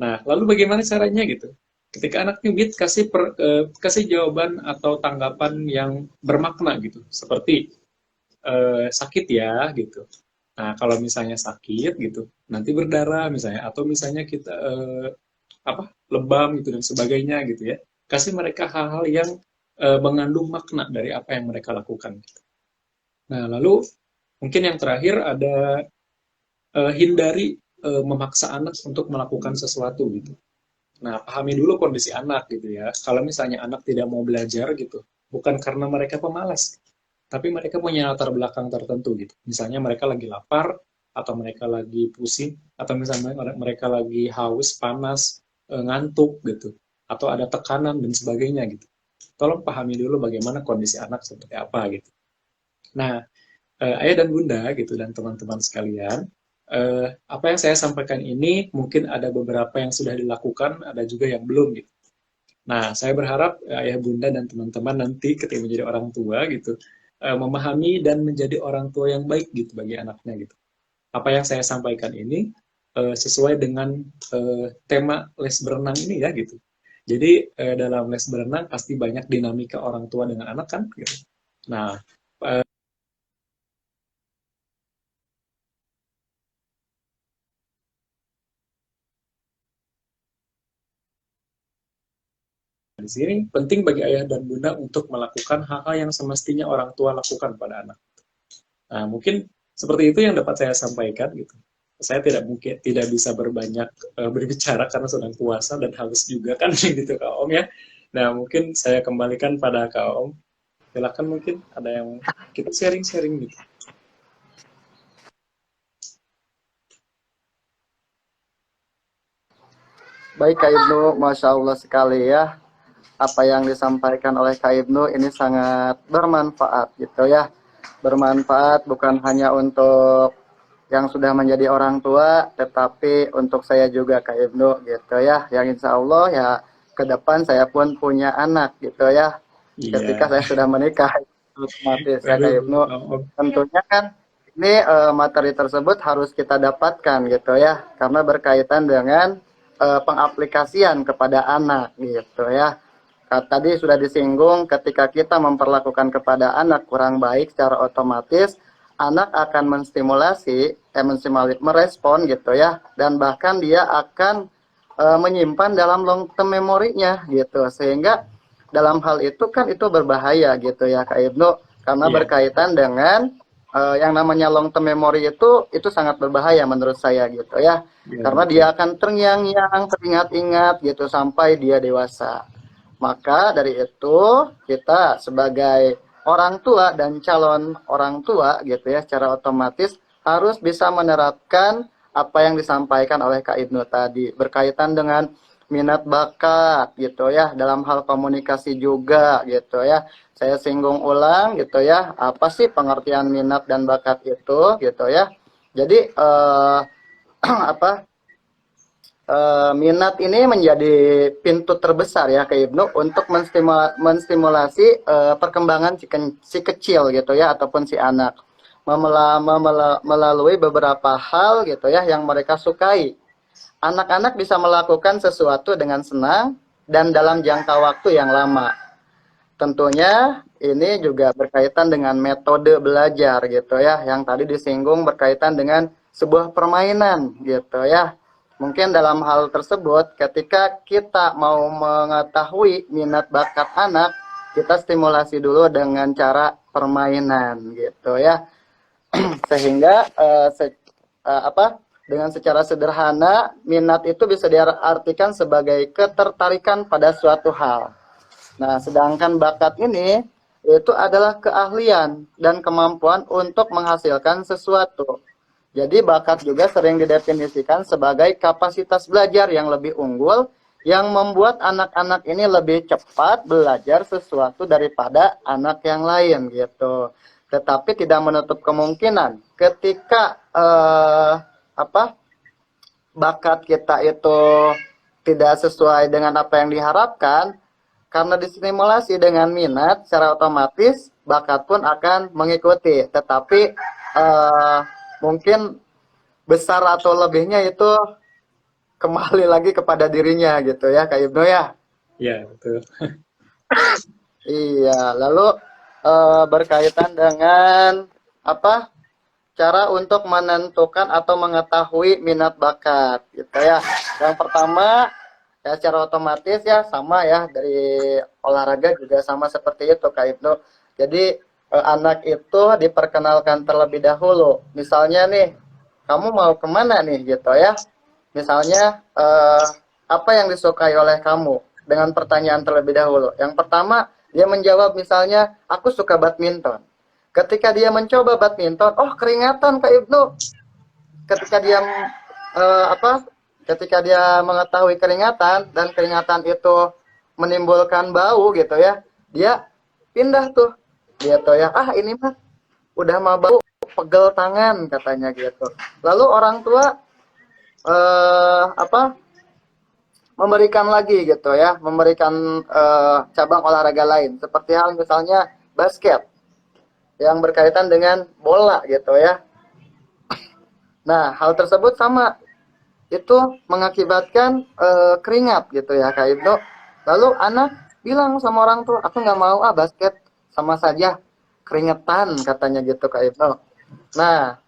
Nah, lalu bagaimana caranya gitu? Ketika anak nyubit kasih jawaban atau tanggapan yang bermakna gitu. Seperti sakit ya gitu. Nah, kalau misalnya sakit gitu, nanti berdarah misalnya atau misalnya kita lebam gitu dan sebagainya gitu ya. Kasih mereka hal-hal yang mengandung makna dari apa yang mereka lakukan. Gitu. Nah, lalu mungkin yang terakhir ada hindari memaksa anak untuk melakukan sesuatu gitu. Nah, pahami dulu kondisi anak gitu ya. Kalau misalnya anak tidak mau belajar gitu, bukan karena mereka pemalas, tapi mereka punya latar belakang tertentu gitu. Misalnya mereka lagi lapar, atau mereka lagi pusing, atau misalnya mereka lagi haus, panas, ngantuk gitu, atau ada tekanan dan sebagainya gitu. Tolong pahami dulu bagaimana kondisi anak seperti apa gitu. Nah, ayah dan bunda gitu dan teman-teman sekalian, apa yang saya sampaikan ini mungkin ada beberapa yang sudah dilakukan, ada juga yang belum gitu. Nah, saya berharap ayah bunda dan teman-teman nanti ketika menjadi orang tua gitu, memahami dan menjadi orang tua yang baik gitu bagi anaknya gitu. Apa yang saya sampaikan ini sesuai dengan tema les berenang ini ya gitu. Jadi dalam les berenang pasti banyak dinamika orang tua dengan anak kan gitu. Nah, di sini penting bagi ayah dan bunda untuk melakukan hal-hal yang semestinya orang tua lakukan pada anak. Nah, mungkin seperti itu yang dapat saya sampaikan gitu. Saya tidak bisa berbanyak berbicara karena sedang puasa dan haus juga kan gitu Kak Om ya. Nah, mungkin saya kembalikan pada Kak Om. Silakan mungkin ada yang kita sharing-sharing gitu. Baik Kak Ibnu, Masya Allah sekali ya. Apa yang disampaikan oleh Kak Ibnu ini sangat bermanfaat gitu ya. Bermanfaat bukan hanya untuk yang sudah menjadi orang tua, tetapi untuk saya juga Kak Ibnu gitu ya. Yang insya Allah ya ke depan saya pun punya anak gitu ya. Ketika Iya. saya sudah menikah, otomatis ya Kak Waduh, Ibnu. Tentunya kan ini materi tersebut harus kita dapatkan gitu ya, karena berkaitan dengan pengaplikasian kepada anak gitu ya. Tadi sudah disinggung ketika kita memperlakukan kepada anak kurang baik secara otomatis anak akan merespon gitu ya, dan bahkan dia akan menyimpan dalam long term memorinya gitu, sehingga dalam hal itu kan itu berbahaya gitu ya Kak Ibnu, karena iya, berkaitan dengan yang namanya long term memory itu sangat berbahaya menurut saya gitu ya, iya karena dia betul. akan terngiang-ngiang teringat-ingat gitu sampai dia dewasa. Maka dari itu kita sebagai orang tua dan calon orang tua gitu ya, secara otomatis harus bisa menerapkan apa yang disampaikan oleh Kak Ibnu tadi berkaitan dengan minat bakat gitu ya, dalam hal komunikasi juga gitu ya. Saya singgung ulang gitu ya, apa sih pengertian minat dan bakat itu gitu ya. Jadi apa, minat ini menjadi pintu terbesar ya ke Ibnu untuk menstimulasi perkembangan si kecil gitu ya, ataupun si anak melalui beberapa hal gitu ya yang mereka sukai. Anak-anak bisa melakukan sesuatu dengan senang dan dalam jangka waktu yang lama. Tentunya ini juga berkaitan dengan metode belajar gitu ya, yang tadi disinggung berkaitan dengan sebuah permainan gitu ya. Mungkin dalam hal tersebut, ketika kita mau mengetahui minat bakat anak, kita stimulasi dulu dengan cara permainan gitu ya, sehingga apa, dengan secara sederhana minat itu bisa diartikan sebagai ketertarikan pada suatu hal. Nah, sedangkan bakat ini itu adalah keahlian dan kemampuan untuk menghasilkan sesuatu. Jadi bakat juga sering didefinisikan sebagai kapasitas belajar yang lebih unggul yang membuat anak-anak ini lebih cepat belajar sesuatu daripada anak yang lain gitu. Tetapi tidak menutup kemungkinan ketika apa, bakat kita itu tidak sesuai dengan apa yang diharapkan, karena distimulasi dengan minat, secara otomatis bakat pun akan mengikuti. Tetapi mungkin besar atau lebihnya itu kembali lagi kepada dirinya gitu ya Kak Ibnu ya. Iya betul. Iya, lalu berkaitan dengan apa, cara untuk menentukan atau mengetahui minat bakat gitu ya. Yang pertama ya secara otomatis ya sama ya, dari olahraga juga sama seperti itu Kak Ibnu. Jadi anak itu diperkenalkan terlebih dahulu. Misalnya nih, kamu mau kemana nih gitu ya. Misalnya apa yang disukai oleh kamu, dengan pertanyaan terlebih dahulu. Yang pertama dia menjawab misalnya, aku suka badminton. Ketika dia mencoba badminton, oh keringatan Kak Ibnu. Ketika dia apa? Ketika dia mengetahui keringatan dan keringatan itu menimbulkan bau gitu ya, dia pindah tuh gitu ya. Ah ini mah udah mah bau, pegel tangan katanya gitu. Lalu orang tua apa, memberikan lagi gitu ya, memberikan cabang olahraga lain seperti hal misalnya basket yang berkaitan dengan bola gitu ya. Nah, hal tersebut sama, itu mengakibatkan keringat gitu ya Kak Ibnu. Lalu anak bilang sama orang tua, aku nggak mau ah basket, sama saja keringetan katanya gitu Kak Ibnu. Nah,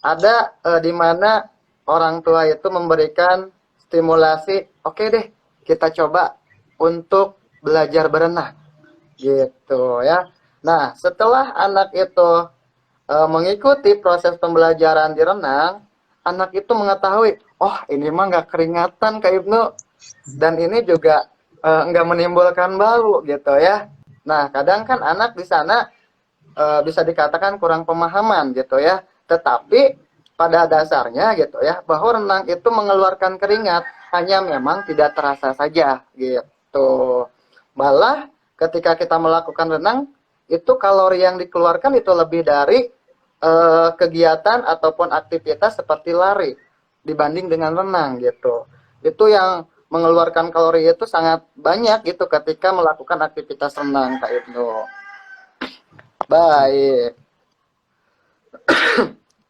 ada di mana orang tua itu memberikan stimulasi, oke deh kita coba untuk belajar berenang gitu ya. Nah, setelah anak itu mengikuti proses pembelajaran di renang, anak itu mengetahui, oh ini mah nggak keringatan Kak Ibnu, dan ini juga nggak menimbulkan bau gitu ya. Nah, kadang kan anak di sana bisa dikatakan kurang pemahaman gitu ya. Tetapi pada dasarnya gitu ya, bahwa renang itu mengeluarkan keringat, hanya memang tidak terasa saja gitu. Malah ketika kita melakukan renang, itu kalori yang dikeluarkan itu lebih dari kegiatan ataupun aktivitas seperti lari dibanding dengan renang gitu. Itu yang mengeluarkan kalori itu sangat banyak gitu ketika melakukan aktivitas renang, Kak Ibnu. Baik.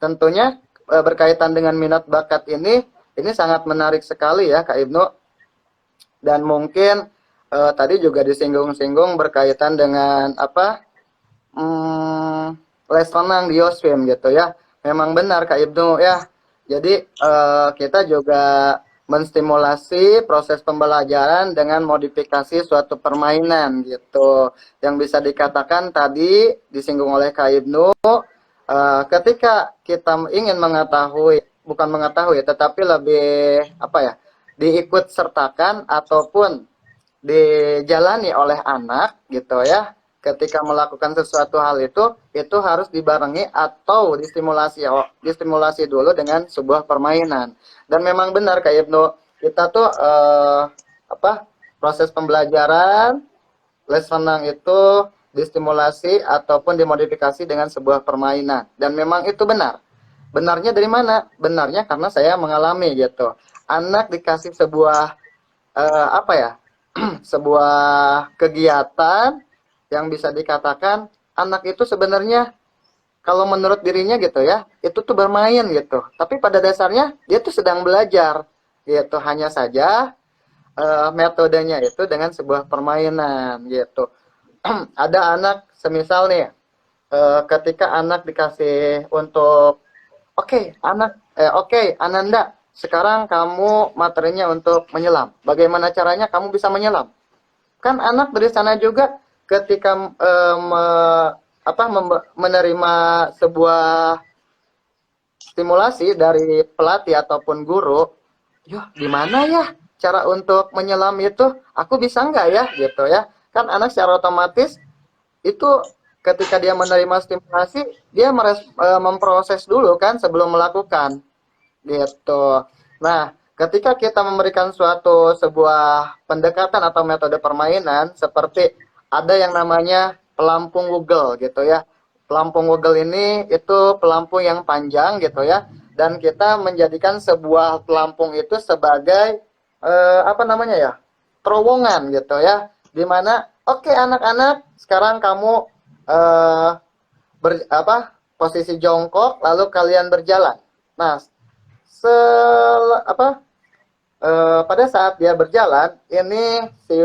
Tentunya berkaitan dengan minat bakat ini sangat menarik sekali ya Kak Ibnu. Dan mungkin tadi juga disinggung-singgung berkaitan dengan apa les renang di Yoswim gitu ya. Memang benar Kak Ibnu ya. Jadi kita juga menstimulasi proses pembelajaran dengan modifikasi suatu permainan gitu. Yang bisa dikatakan tadi disinggung oleh Kak Ibnu, ketika kita ingin mengetahui, bukan mengetahui, tetapi lebih apa ya, diikut sertakan ataupun dijalani oleh anak gitu ya, ketika melakukan sesuatu hal itu harus dibarengi atau distimulasi dulu dengan sebuah permainan. Dan memang benar Kak Ibnu, kita tuh apa proses pembelajaran les renang itu distimulasi ataupun dimodifikasi dengan sebuah permainan. Dan memang itu benar. Benarnya dari mana? Benarnya karena saya mengalami gitu. Anak dikasih sebuah apa ya? sebuah kegiatan yang bisa dikatakan anak itu sebenarnya kalau menurut dirinya gitu ya, itu tuh bermain gitu. Tapi pada dasarnya dia tuh sedang belajar gitu. Hanya saja metodenya itu dengan sebuah permainan gitu. Ada anak semisal nih, ketika anak dikasih untuk oke, Ananda, sekarang kamu materinya untuk menyelam. Bagaimana caranya kamu bisa menyelam? Kan anak dari sana juga ketika menerima sebuah stimulasi dari pelatih ataupun guru, gimana ya cara untuk menyelam itu? Aku bisa nggak ya gitu ya? Kan anak secara otomatis itu ketika dia menerima stimulasi, dia memproses dulu kan sebelum melakukan gitu. Nah, ketika kita memberikan sebuah pendekatan atau metode permainan seperti ada yang namanya pelampung Google gitu ya. Pelampung Google ini itu pelampung yang panjang gitu ya, dan kita menjadikan sebuah pelampung itu sebagai terowongan gitu ya, dimana oke, anak-anak sekarang kamu eh, posisi jongkok lalu kalian berjalan. Nah, pada saat dia berjalan, ini si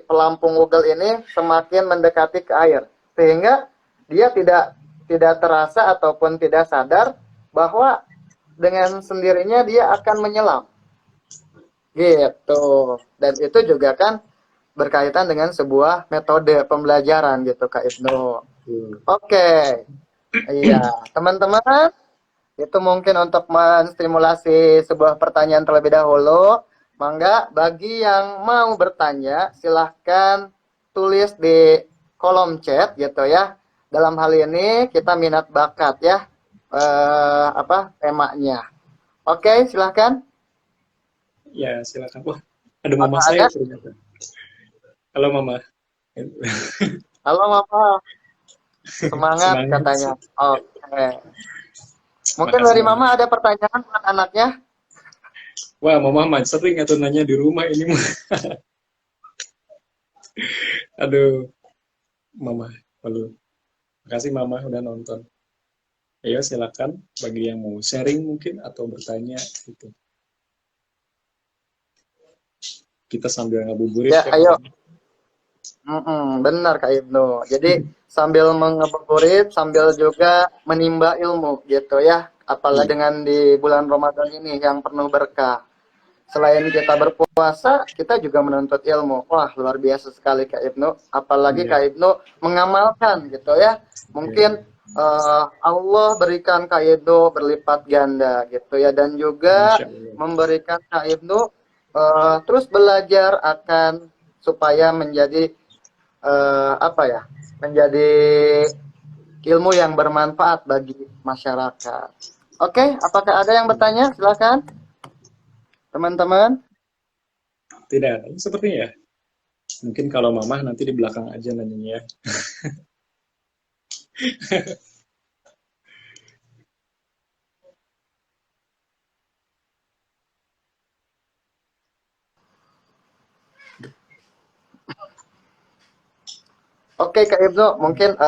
pelampung Google ini semakin mendekati ke air, sehingga dia tidak terasa ataupun tidak sadar bahwa dengan sendirinya dia akan menyelam, gitu. Dan itu juga kan berkaitan dengan sebuah metode pembelajaran gitu Kak Ibnu. Oke, iya teman-teman. Itu mungkin untuk menstimulasi sebuah pertanyaan terlebih dahulu. Mangga, bagi yang mau bertanya, silahkan tulis di kolom chat gitu ya. Dalam hal ini kita minat bakat ya, temanya. Oke, silahkan. Ya, silakan. Wah, ada mama saya ternyata. Halo mama. Halo Mama, semangat katanya. Sih. Oke. Mungkin dari Mama ada pertanyaan buat anaknya? Wah, Mama sering atau nanya di rumah ini mah. Aduh, Mama. Halo. Makasih Mama udah nonton. Ayo silakan bagi yang mau sharing mungkin atau bertanya gitu. Kita sambil ngabuburit. Ya, ayo. Benar Kak Ibnu. Jadi sambil mengabuburit, sambil juga menimba ilmu gitu ya. Apalagi dengan di bulan Ramadan ini yang penuh berkah. Selain kita berpuasa, kita juga menuntut ilmu. Wah, luar biasa sekali Kak Ibnu. Apalagi Kak Ibnu mengamalkan gitu ya. Mungkin Allah berikan Kak Ibnu berlipat ganda gitu ya. Dan juga memberikan Kak Ibnu terus belajar akan supaya menjadi menjadi ilmu yang bermanfaat bagi masyarakat. Oke, apakah ada yang bertanya? Silakan, teman-teman. Tidak ada. Sepertinya ya. Mungkin kalau Mamah nanti di belakang aja nanyanya ya. Oke, Kak Ibnu, mungkin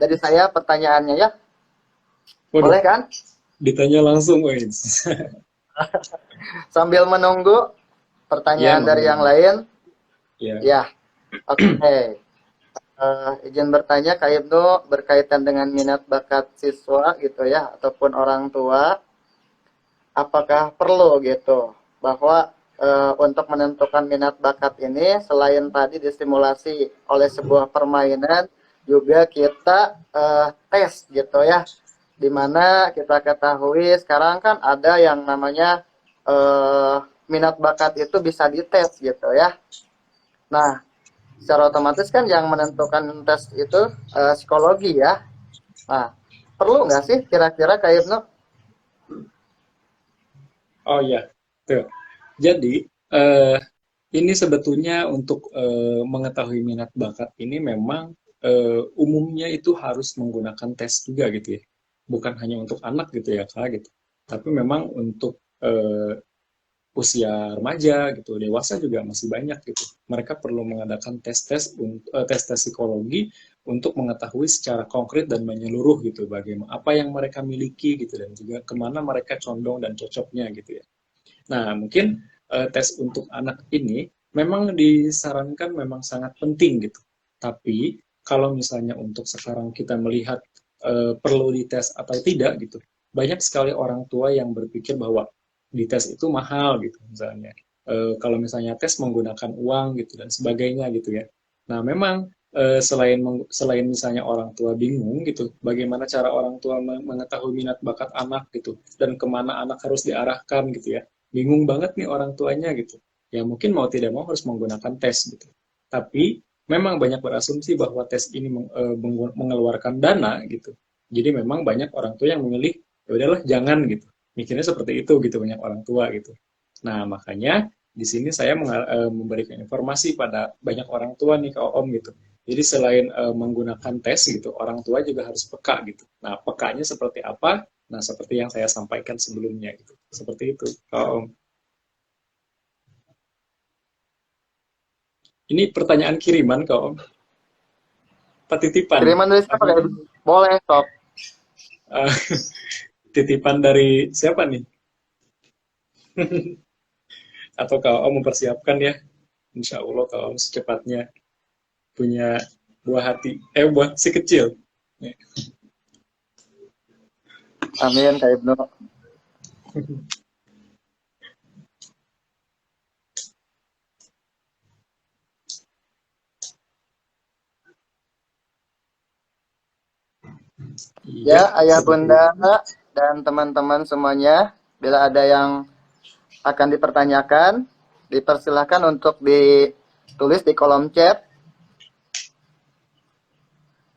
dari saya pertanyaannya ya. Waduh, Boleh kan? ditanya langsung, wes. Sambil menunggu Ya, pertanyaan dari yang monggo. lain. Ya. Ya, oke. Izin bertanya, Kak Ibnu, berkaitan dengan minat bakat siswa gitu ya, ataupun orang tua, apakah perlu gitu bahwa untuk menentukan minat bakat ini selain tadi distimulasi oleh sebuah permainan, juga kita tes gitu ya, dimana kita ketahui sekarang kan ada yang namanya minat bakat itu bisa dites gitu ya. Nah, secara otomatis kan yang menentukan tes itu psikologi ya. Nah, perlu nggak sih kira-kira Kak Ibnu? Oh ya, tuh. Jadi, eh, ini sebetulnya untuk mengetahui minat bakat ini memang umumnya itu harus menggunakan tes juga gitu ya. Bukan hanya untuk anak gitu ya, Kak, gitu. Tapi memang untuk usia remaja gitu, dewasa juga masih banyak gitu. Mereka perlu mengadakan tes-tes psikologi untuk mengetahui secara konkret dan menyeluruh gitu bagaimana apa yang mereka miliki gitu dan juga kemana mereka condong dan cocoknya gitu ya. Nah, mungkin tes untuk anak ini memang disarankan memang sangat penting gitu. Tapi kalau misalnya untuk sekarang kita melihat perlu dites atau tidak gitu, banyak sekali orang tua yang berpikir bahwa dites itu mahal gitu misalnya. Kalau misalnya tes menggunakan uang gitu dan sebagainya gitu ya. Nah, memang selain misalnya orang tua bingung gitu, bagaimana cara orang tua mengetahui minat bakat anak gitu dan kemana anak harus diarahkan gitu ya, bingung banget nih orang tuanya gitu. Ya mungkin mau tidak mau harus menggunakan tes gitu. Tapi memang banyak berasumsi bahwa tes ini mengeluarkan dana gitu. Jadi memang banyak orang tua yang memilih ya udahlah jangan gitu. Mikirnya seperti itu gitu banyak orang tua gitu. Nah, makanya di sini saya memberikan informasi pada banyak orang tua nih ke Om gitu. Jadi selain menggunakan tes gitu, orang tua juga harus peka gitu. Nah, pekanya seperti apa? Nah, seperti yang saya sampaikan sebelumnya gitu. Seperti itu. Om. Ini pertanyaan kiriman ke Om. Titipan. Kiriman dari siapa Kak Ibnu? Boleh, sok. Eh, titipan dari siapa nih? Atau kalau Om mempersiapkan ya? Insya Allah kalau Om secepatnya punya buah hati. Buah si kecil. Ya. Amin Kak Ibnu. Iya, Ya, ayah seperti bunda itu. dan teman-teman semuanya, bila ada yang akan dipertanyakan, dipersilahkan untuk ditulis di kolom chat.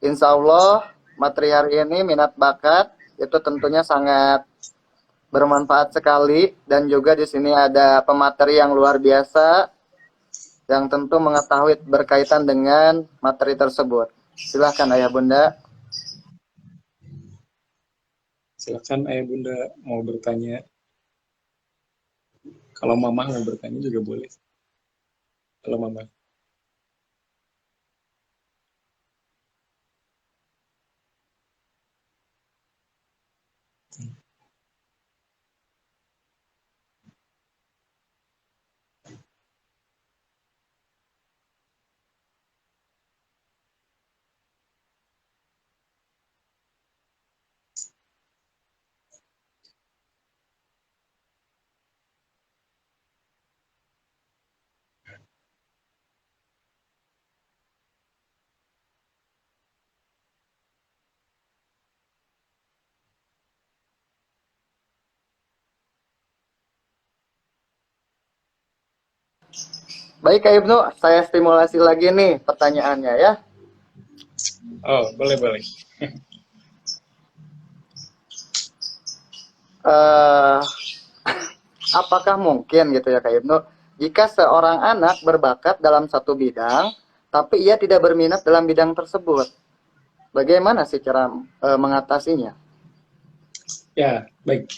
Insya Allah, materi hari ini minat bakat itu tentunya sangat bermanfaat sekali dan juga di sini ada pemateri yang luar biasa yang tentu mengetahui berkaitan dengan materi tersebut. Silahkan ayah bunda. Silakan Ayah Bunda mau bertanya. Kalau Mama mau bertanya juga boleh. Kalau Mama. Baik Kak Ibnu, saya stimulasi lagi nih pertanyaannya ya. Oh, boleh, boleh. eh, apakah mungkin gitu ya Kak Ibnu, jika seorang anak berbakat dalam satu bidang, tapi ia tidak berminat dalam bidang tersebut? Bagaimana sih cara mengatasinya? Ya, baik.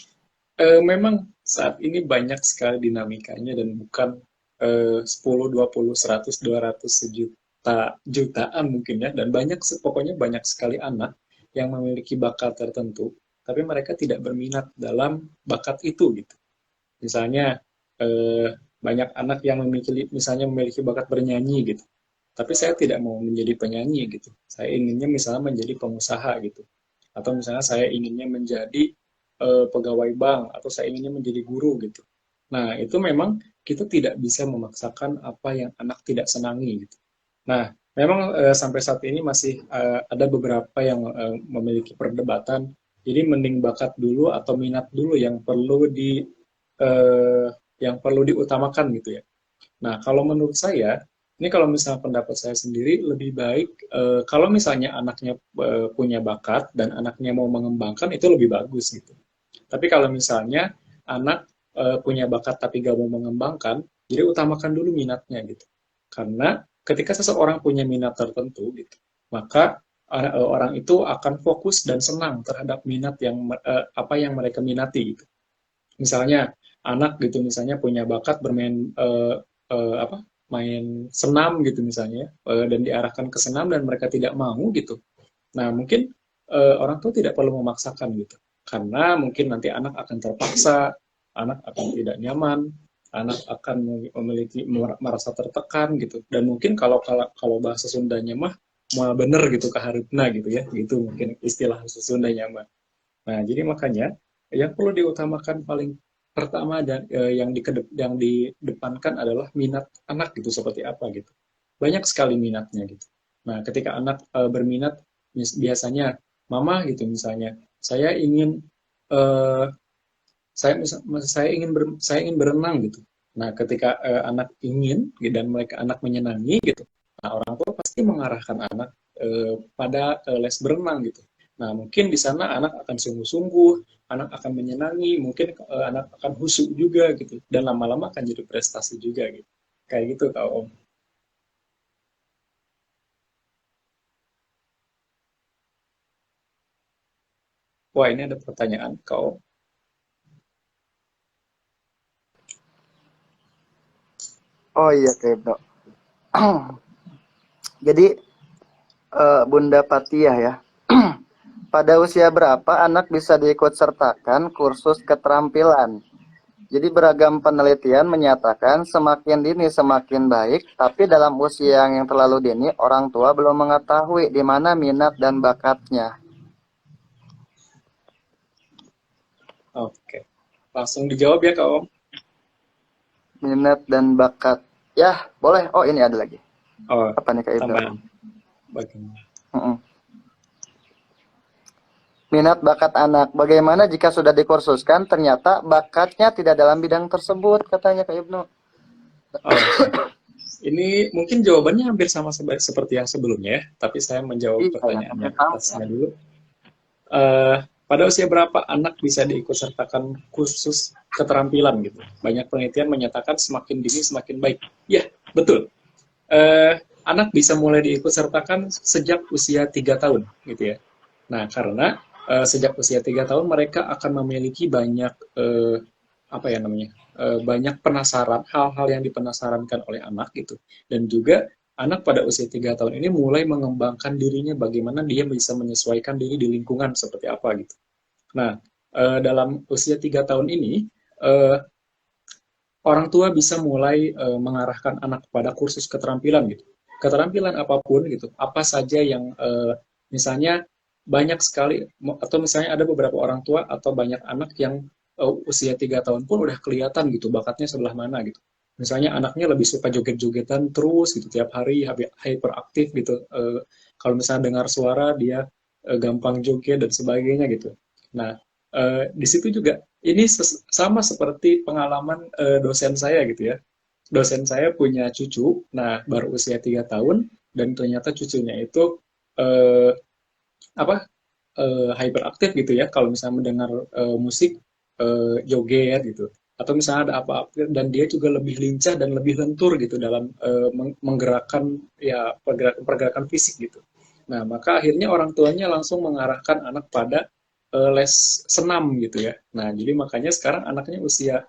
Memang saat ini banyak sekali dinamikanya dan bukan 10, 20, 100, 200, sejuta, jutaan mungkin ya. Dan banyak, pokoknya banyak sekali anak yang memiliki bakat tertentu, tapi mereka tidak berminat dalam bakat itu gitu. Misalnya banyak anak yang misalnya memiliki bakat bernyanyi gitu. Tapi saya tidak mau menjadi penyanyi gitu. Saya inginnya misalnya menjadi pengusaha gitu. Atau misalnya saya inginnya menjadi pegawai bank atau saya inginnya menjadi guru gitu. Nah, itu memang kita tidak bisa memaksakan apa yang anak tidak senangi gitu. Nah, memang sampai saat ini masih ada beberapa yang memiliki perdebatan. Jadi mending bakat dulu atau minat dulu eh, yang perlu diutamakan gitu ya. Nah, kalau menurut saya, ini kalau misalnya pendapat saya sendiri, lebih baik kalau misalnya anaknya punya bakat dan anaknya mau mengembangkan, itu lebih bagus gitu. Tapi kalau misalnya anak punya bakat tapi gak mau mengembangkan, jadi utamakan dulu minatnya gitu. Karena ketika seseorang punya minat tertentu gitu, maka orang itu akan fokus dan senang terhadap minat yang apa yang mereka minati gitu. Misalnya anak gitu misalnya punya bakat bermain apa main senam gitu misalnya dan diarahkan ke senam dan mereka tidak mau gitu. Nah, mungkin orang tua tidak perlu memaksakan gitu. Karena mungkin nanti anak akan terpaksa, anak akan tidak nyaman, anak akan memiliki merasa tertekan gitu. Dan mungkin kalau bahasa Sundanya mah mau bener gitu kaharupna gitu ya. Gitu mungkin istilah Sundanya mah. Nah, jadi makanya yang perlu diutamakan paling pertama dan yang didepankan adalah minat anak gitu seperti apa gitu. Banyak sekali minatnya gitu. Nah, ketika anak berminat biasanya mama gitu misalnya, saya ingin eh, saya ingin berenang gitu. Nah, ketika anak ingin dan mereka anak menyenangi gitu, nah orang tua pasti mengarahkan anak pada les berenang gitu. Nah, mungkin di sana anak akan sungguh-sungguh, anak akan menyenangi, mungkin anak akan husu juga gitu, dan lama-lama akan jadi prestasi juga gitu. Kayak gitu, Kak Om. Wah, ini ada pertanyaan, Kak Om. Oh iya Kak Ibnu. Jadi Bunda Patiah ya, pada usia berapa anak bisa diikut sertakan kursus keterampilan? Jadi beragam penelitian menyatakan semakin dini semakin baik, tapi dalam usia yang terlalu dini orang tua belum mengetahui di mana minat dan bakatnya. Oke. Langsung dijawab ya, Kak Om. Minat dan bakat. Ya, boleh. Oh, ini ada lagi. Oh, Apa nih Kak Ibnu? tambahan. Bagaimana? Mm-mm. Minat bakat anak. Bagaimana jika sudah dikursuskan ternyata bakatnya tidak dalam bidang tersebut, katanya Kak Ibnu. Oke. Ini mungkin jawabannya hampir sama seperti yang sebelumnya ya, tapi saya menjawab Iya, yang pertanyaan hampir yang sama ya. atasnya dulu. Eh, pada usia berapa anak bisa diikutsertakan khusus keterampilan gitu? Banyak penelitian menyatakan semakin dini semakin baik. Ya, betul. Anak bisa mulai diikutsertakan sejak usia 3 tahun gitu ya. Nah, karena sejak usia 3 tahun mereka akan memiliki banyak apa ya namanya? Banyak penasaran, hal-hal yang dipenasarankan oleh anak gitu. Dan juga anak pada usia 3 tahun ini mulai mengembangkan dirinya bagaimana dia bisa menyesuaikan diri di lingkungan seperti apa gitu. Nah, dalam usia 3 tahun ini eh, orang tua bisa mulai mengarahkan anak pada kursus keterampilan gitu. Keterampilan apapun gitu, apa saja yang misalnya banyak sekali atau misalnya ada beberapa orang tua atau banyak anak yang usia 3 tahun pun udah kelihatan gitu bakatnya sebelah mana gitu. Misalnya anaknya lebih suka joget-jogetan terus gitu tiap hari hyperaktif gitu. Kalau misalnya dengar suara dia gampang joget dan sebagainya gitu. Nah, di situ juga ini sama seperti pengalaman dosen saya gitu ya. Dosen saya punya cucu, nah baru usia 3 tahun, dan ternyata cucunya itu eh, apa hyperaktif gitu ya. Kalau misalnya mendengar musik, joget gitu, atau misalnya ada apa-apa dan dia juga lebih lincah dan lebih lentur gitu dalam menggerakkan ya pergerakan fisik gitu. Nah, maka akhirnya orang tuanya langsung mengarahkan anak pada les senam gitu ya. Nah, jadi makanya sekarang anaknya usia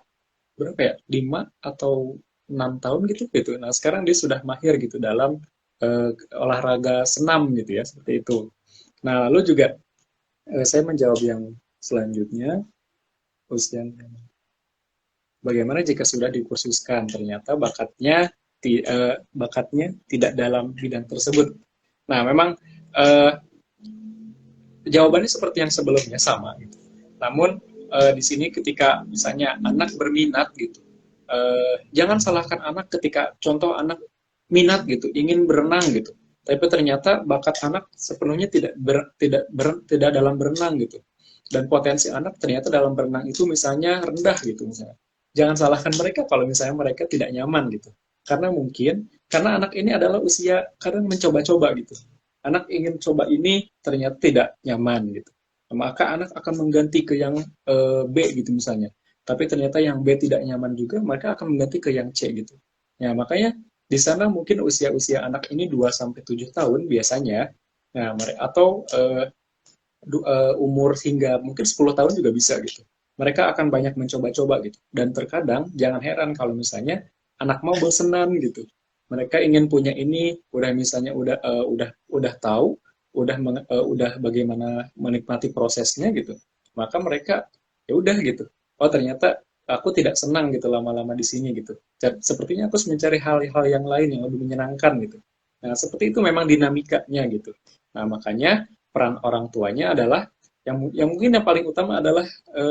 berapa ya? 5 atau 6 tahun gitu. Nah, sekarang dia sudah mahir gitu dalam olahraga senam gitu ya, seperti itu. Nah, lalu juga saya menjawab yang selanjutnya, usia bagaimana jika sudah dikursuskan ternyata bakatnya tidak dalam bidang tersebut. Nah, memang eh, jawabannya seperti yang sebelumnya sama gitu. Namun di sini ketika misalnya anak berminat gitu, jangan salahkan anak ketika contoh anak minat gitu, ingin berenang gitu. Tapi ternyata bakat anak sepenuhnya tidak dalam berenang gitu. Dan potensi anak ternyata dalam berenang itu misalnya rendah gitu misalnya. Jangan salahkan mereka kalau misalnya mereka tidak nyaman gitu. Karena anak ini adalah usia kadang mencoba-coba gitu. Anak ingin coba ini ternyata tidak nyaman gitu. Maka anak akan mengganti ke yang B gitu misalnya. Tapi ternyata yang B tidak nyaman juga, maka akan mengganti ke yang C gitu. Ya, makanya di sana mungkin usia-usia anak ini 2 sampai 7 tahun biasanya. Nah, atau umur hingga mungkin 10 tahun juga bisa gitu. Mereka akan banyak mencoba-coba gitu. Dan terkadang jangan heran kalau misalnya anak mau bosenan gitu. Mereka ingin punya ini, udah misalnya udah tahu, udah bagaimana menikmati prosesnya gitu. Maka mereka ya udah gitu. Oh, ternyata aku tidak senang gitu lama-lama di sini gitu. Sepertinya aku harus mencari hal-hal yang lain yang lebih menyenangkan gitu. Nah, seperti itu memang dinamikanya gitu. Nah, makanya peran orang tuanya adalah yang mungkin yang paling utama adalah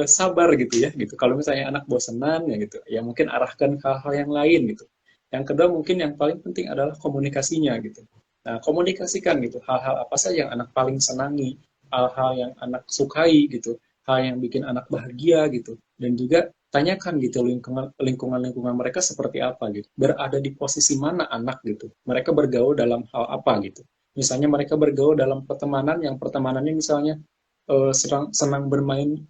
sabar gitu ya gitu. Kalau misalnya anak bosenan ya gitu, ya mungkin arahkan ke hal-hal yang lain gitu. Yang kedua mungkin yang paling penting adalah komunikasinya gitu. Nah, komunikasikan gitu hal-hal apa saja yang anak paling senangi, hal-hal yang anak sukai gitu, hal yang bikin anak bahagia gitu. Dan juga tanyakan gitu lingkungan mereka seperti apa gitu. Berada di posisi mana anak gitu. Mereka bergaul dalam hal apa gitu. Misalnya mereka bergaul dalam pertemanan yang pertemanannya misalnya senang bermain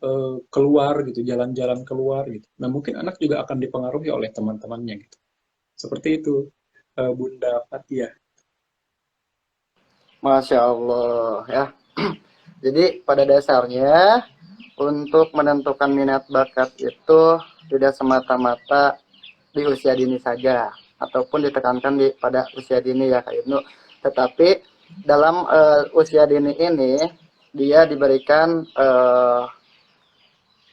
keluar gitu, jalan-jalan keluar gitu. Nah, mungkin anak juga akan dipengaruhi oleh teman-temannya gitu. Seperti itu, Bunda Fatia. Masya Allah ya. Jadi pada dasarnya untuk menentukan minat bakat itu tidak semata-mata di usia dini saja ataupun ditekankan pada usia dini ya Kak Ibnu. Tetapi dalam usia dini ini dia diberikan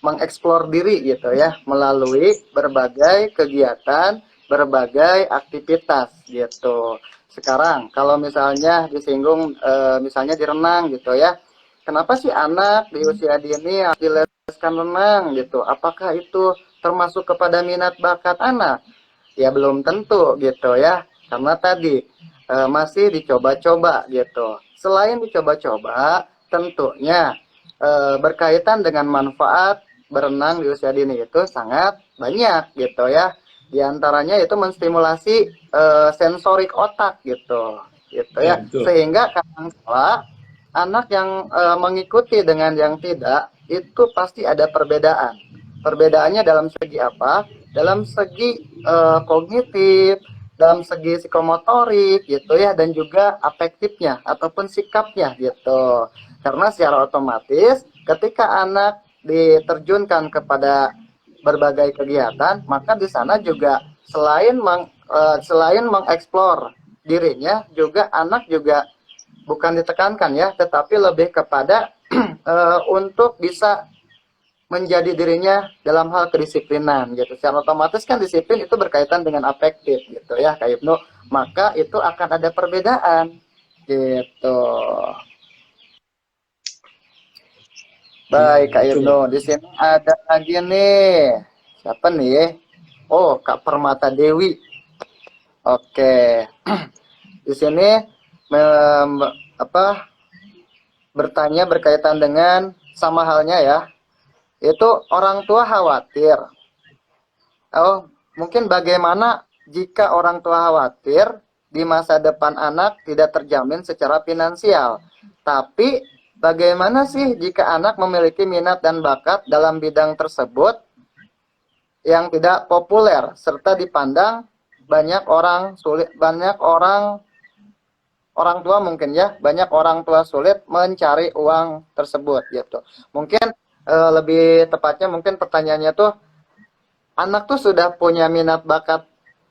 mengeksplor diri gitu ya melalui berbagai kegiatan, berbagai aktivitas gitu. Sekarang kalau misalnya disinggung misalnya di renang gitu ya. Kenapa sih anak di usia dini dileskan renang gitu? Apakah itu termasuk kepada minat bakat anak? Ya belum tentu gitu ya. Karena tadi masih dicoba-coba gitu. Selain dicoba-coba, tentunya berkaitan dengan manfaat berenang di usia dini itu sangat banyak gitu ya. Di antaranya itu menstimulasi sensorik otak gitu. Gitu Ya, ya. betul. Sehingga kadang kala anak yang mengikuti dengan yang tidak itu pasti ada perbedaan. Perbedaannya dalam segi apa? Dalam segi kognitif, dalam segi psikomotorik gitu ya, dan juga afektifnya ataupun sikapnya gitu. Karena secara otomatis ketika anak diterjunkan kepada berbagai kegiatan, maka di sana juga selain mengeksplor dirinya, juga anak juga bukan ditekankan ya, tetapi lebih kepada untuk bisa menjadi dirinya dalam hal kedisiplinan gitu. Secara otomatis kan disiplin itu berkaitan dengan afektif gitu ya, Kak Ibnu. Maka itu akan ada perbedaan gitu. Iya, Baik, Kak betul. Ibnu. Di sini ada lagi nih. Siapa nih? Oh, Kak Permata Dewi. Oke. Di sini apa bertanya berkaitan dengan sama halnya ya. Itu orang tua khawatir. Oh, mungkin bagaimana jika orang tua khawatir di masa depan anak tidak terjamin secara finansial, tapi bagaimana sih jika anak memiliki minat dan bakat dalam bidang tersebut yang tidak populer serta dipandang banyak orang tua mungkin ya, banyak orang tua sulit mencari uang tersebut gitu. Mungkin lebih tepatnya mungkin pertanyaannya tuh anak tuh sudah punya minat bakat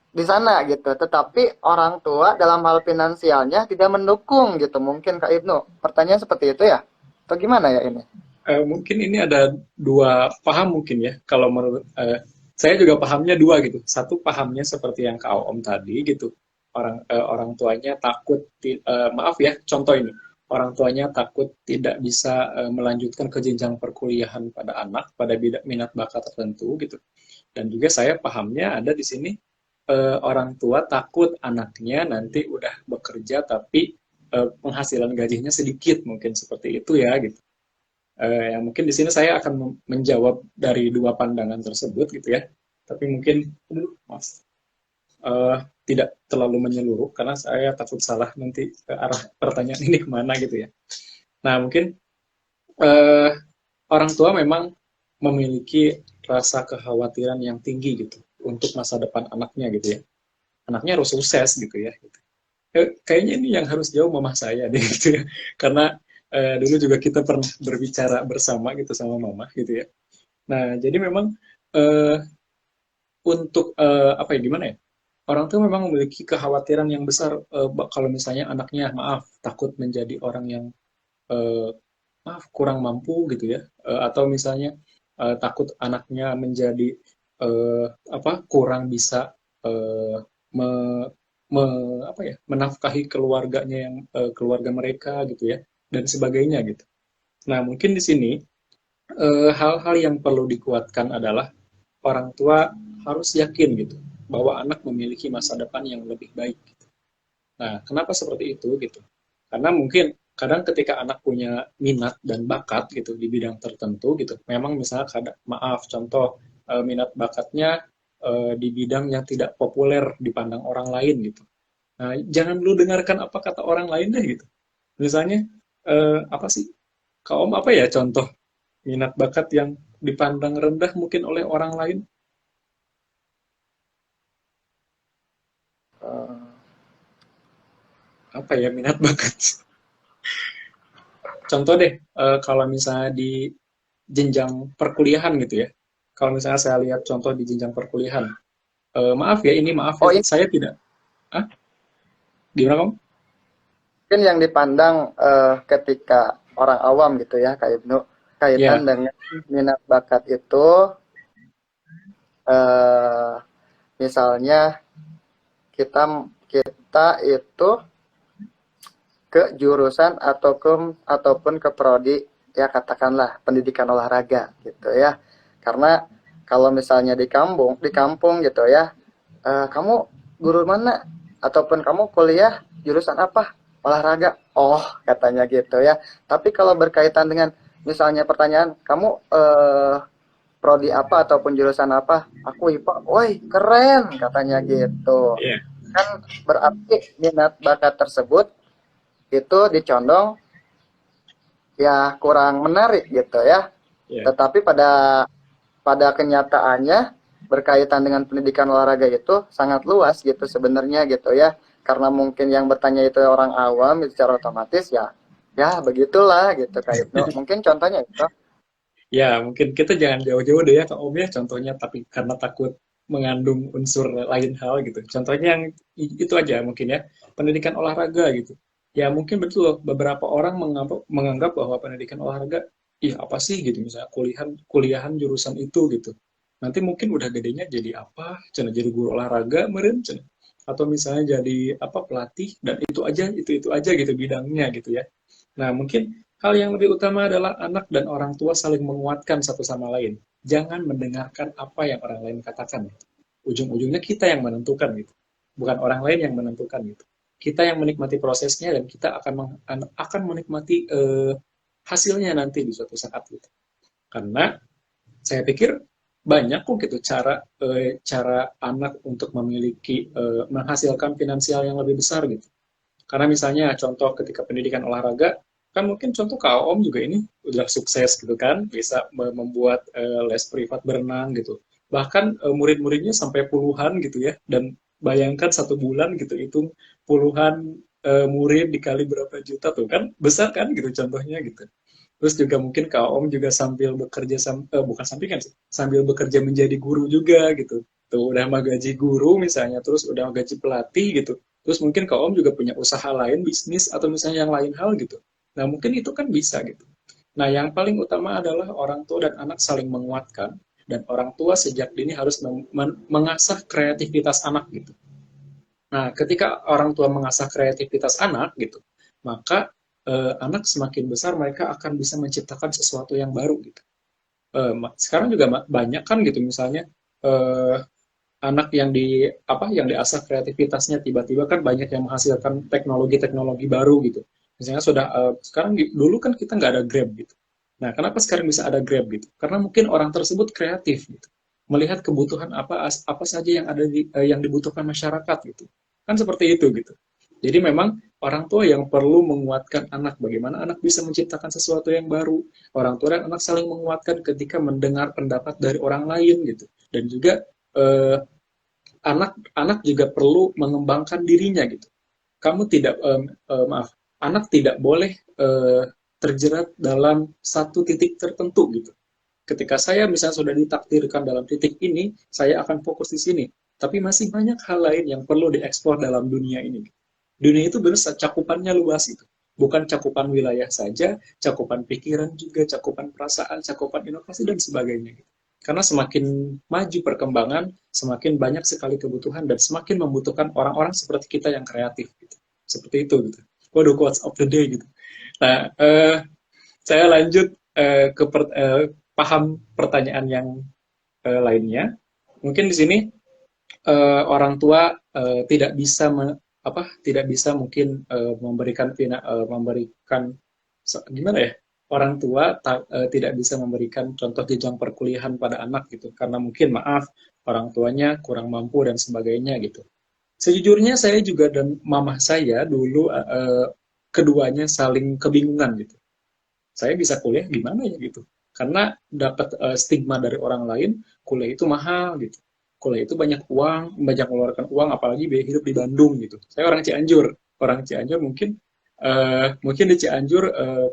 di sana gitu, tetapi orang tua dalam hal finansialnya tidak mendukung gitu. Mungkin Kak Ibnu, pertanyaan seperti itu ya? Atau gimana ya ini? Mungkin ini ada dua paham mungkin ya. Kalau menurut saya juga pahamnya dua gitu. Satu pahamnya seperti yang Kak Om tadi gitu. Orang tuanya takut maaf ya, contoh ini. Orang tuanya takut tidak bisa melanjutkan ke jenjang perkuliahan pada anak pada bidang minat bakat tertentu gitu. Dan juga saya pahamnya ada di sini orang tua takut anaknya nanti udah bekerja tapi penghasilan gajinya sedikit mungkin seperti itu ya gitu. Yang mungkin di sini saya akan menjawab dari dua pandangan tersebut gitu ya. Tapi mungkin, mas, tidak terlalu menyeluruh karena saya takut salah nanti ke arah pertanyaan ini kemana gitu ya. Nah mungkin uh, orang tua memang memiliki rasa kekhawatiran yang tinggi gitu untuk masa depan anaknya gitu ya. Anaknya harus sukses gitu ya. Gitu. Kayaknya ini yang harus jauh mama saya deh gitu ya. Karena dulu juga kita pernah berbicara bersama gitu sama mama gitu ya. Nah, jadi memang eh, untuk apa ya gimana ya? Orang tua memang memiliki kekhawatiran yang besar kalau misalnya anaknya maaf takut menjadi orang yang eh, maaf kurang mampu gitu ya. Atau misalnya takut anaknya menjadi apa kurang bisa eh, me, apa ya menafkahi keluarganya yang keluarga mereka gitu ya dan sebagainya gitu. Nah, mungkin di sini hal-hal yang perlu dikuatkan adalah orang tua harus yakin gitu bahwa anak memiliki masa depan yang lebih baik. Gitu. Nah, kenapa seperti itu gitu? Karena mungkin kadang ketika anak punya minat dan bakat gitu di bidang tertentu gitu, memang misalnya maaf contoh minat bakatnya di bidang yang tidak populer dipandang orang lain gitu. Nah, jangan dulu dengarkan apa kata orang lain deh gitu. Misalnya apa sih? Kaum apa ya contoh minat bakat yang dipandang rendah mungkin oleh orang lain? Eh, Apa ya minat bakat? Contoh deh, kalau misalnya di jenjang perkuliahan gitu ya. Kalau misalnya saya lihat contoh di jenjang perkuliahan, maaf ya, ini maaf ya, oh ini saya tidak, ah, gimana kamu? mungkin yang dipandang ketika orang awam gitu ya Kak Ibnu, kaitan Ya, dengan minat bakat itu eh, misalnya kita kita itu ke jurusan ataupun ke prodi ya katakanlah pendidikan olahraga gitu ya. Karena kalau misalnya di kampung gitu ya, kamu guru mana ataupun kamu kuliah jurusan apa? Olahraga. Oh, katanya gitu ya. Tapi kalau berkaitan dengan misalnya pertanyaan, kamu prodi apa ataupun jurusan apa? Aku IPA. Woi, keren katanya gitu. ya, Kan berarti minat bakat tersebut itu dicondong ya kurang menarik gitu ya. ya, Tetapi pada pada kenyataannya berkaitan dengan pendidikan olahraga itu sangat luas gitu sebenarnya gitu ya. Karena mungkin yang bertanya itu orang awam itu secara otomatis ya ya begitulah gitu Kak Ibnu. Mungkin contohnya itu. ya. Mungkin kita jangan jauh-jauh deh ya, Kak Om ya, contohnya, tapi karena takut mengandung unsur lain hal gitu. Contohnya yang itu aja mungkin ya, pendidikan olahraga gitu. Ya mungkin betul beberapa orang menganggap bahwa pendidikan olahraga, ih apa sih gitu, misalnya kuliahan jurusan itu gitu. Nanti mungkin udah gedenya jadi apa, cina jadi guru olahraga meren, cina. Atau misalnya jadi apa pelatih dan itu aja gitu bidangnya gitu ya. Nah, mungkin hal yang lebih utama adalah anak dan orang tua saling menguatkan satu sama lain. Jangan mendengarkan apa yang orang lain katakan. Ujung-ujungnya kita yang menentukan gitu. Bukan orang lain yang menentukan gitu. Kita yang menikmati prosesnya dan kita akan menikmati hasilnya nanti di suatu saat gitu. Karena saya pikir banyak kok gitu cara anak untuk memiliki menghasilkan finansial yang lebih besar gitu. Karena misalnya contoh ketika pendidikan olahraga Kan mungkin contoh Kak Om juga ini udah sukses gitu kan, bisa membuat les privat berenang gitu. Bahkan murid-muridnya sampai puluhan gitu ya. Dan bayangkan 1 bulan gitu, hitung puluhan murid dikali berapa juta tuh kan besar kan gitu contohnya gitu. Terus juga mungkin Kak Om juga sambil bekerja bukan sampingan sih, sambil bekerja menjadi guru juga gitu. Tuh udah mah gaji guru misalnya, terus udah gaji pelatih gitu. Terus mungkin Kak Om juga punya usaha lain, bisnis atau misalnya yang lain hal gitu. Nah, mungkin itu kan bisa gitu. Nah, yang paling utama adalah orang tua dan anak saling menguatkan, dan orang tua sejak dini harus mengasah kreativitas anak gitu. Nah, ketika orang tua mengasah kreativitas anak gitu, maka anak semakin besar mereka akan bisa menciptakan sesuatu yang baru gitu. Sekarang juga banyak kan gitu misalnya eh, anak yang yang diasah kreativitasnya tiba-tiba kan banyak yang menghasilkan teknologi-teknologi baru gitu. Misalnya sekarang dulu kan kita nggak ada Grab gitu. Nah, kenapa sekarang bisa ada Grab gitu? Karena mungkin orang tersebut kreatif gitu. Melihat kebutuhan apa saja yang yang dibutuhkan masyarakat gitu. Kan seperti itu gitu. Jadi memang orang tua yang perlu menguatkan anak, bagaimana anak bisa menciptakan sesuatu yang baru. Orang tua dan anak saling menguatkan ketika mendengar pendapat dari orang lain gitu. Dan juga eh, anak-anak juga perlu mengembangkan dirinya gitu. Kamu tidak maaf, anak tidak boleh terjerat dalam satu titik tertentu gitu. Ketika saya misalnya sudah ditakdirkan dalam titik ini, saya akan fokus di sini. Tapi masih banyak hal lain yang perlu dieksplor dalam dunia ini. Dunia itu benar cakupannya luas itu. Bukan cakupan wilayah saja, cakupan pikiran juga, cakupan perasaan, cakupan inovasi dan sebagainya. Karena semakin maju perkembangan, semakin banyak sekali kebutuhan dan semakin membutuhkan orang-orang seperti kita yang kreatif. Gitu. Seperti itu gitu. Waduh, quotes of the day gitu. Nah, saya lanjut ke paham pertanyaan yang lainnya. Mungkin di sini orang tua tidak bisa tidak bisa mungkin memberikan gimana ya, orang tua tidak bisa memberikan contoh jenjang perkuliahan pada anak gitu karena mungkin maaf orang tuanya kurang mampu dan sebagainya gitu. Sejujurnya saya juga dan mamah saya dulu keduanya saling kebingungan gitu. Saya bisa kuliah gimana ya gitu, karena dapat stigma dari orang lain kuliah itu mahal gitu, kuliah itu banyak mengeluarkan uang, apalagi biaya hidup di Bandung gitu. Saya orang Cianjur mungkin mungkin di Cianjur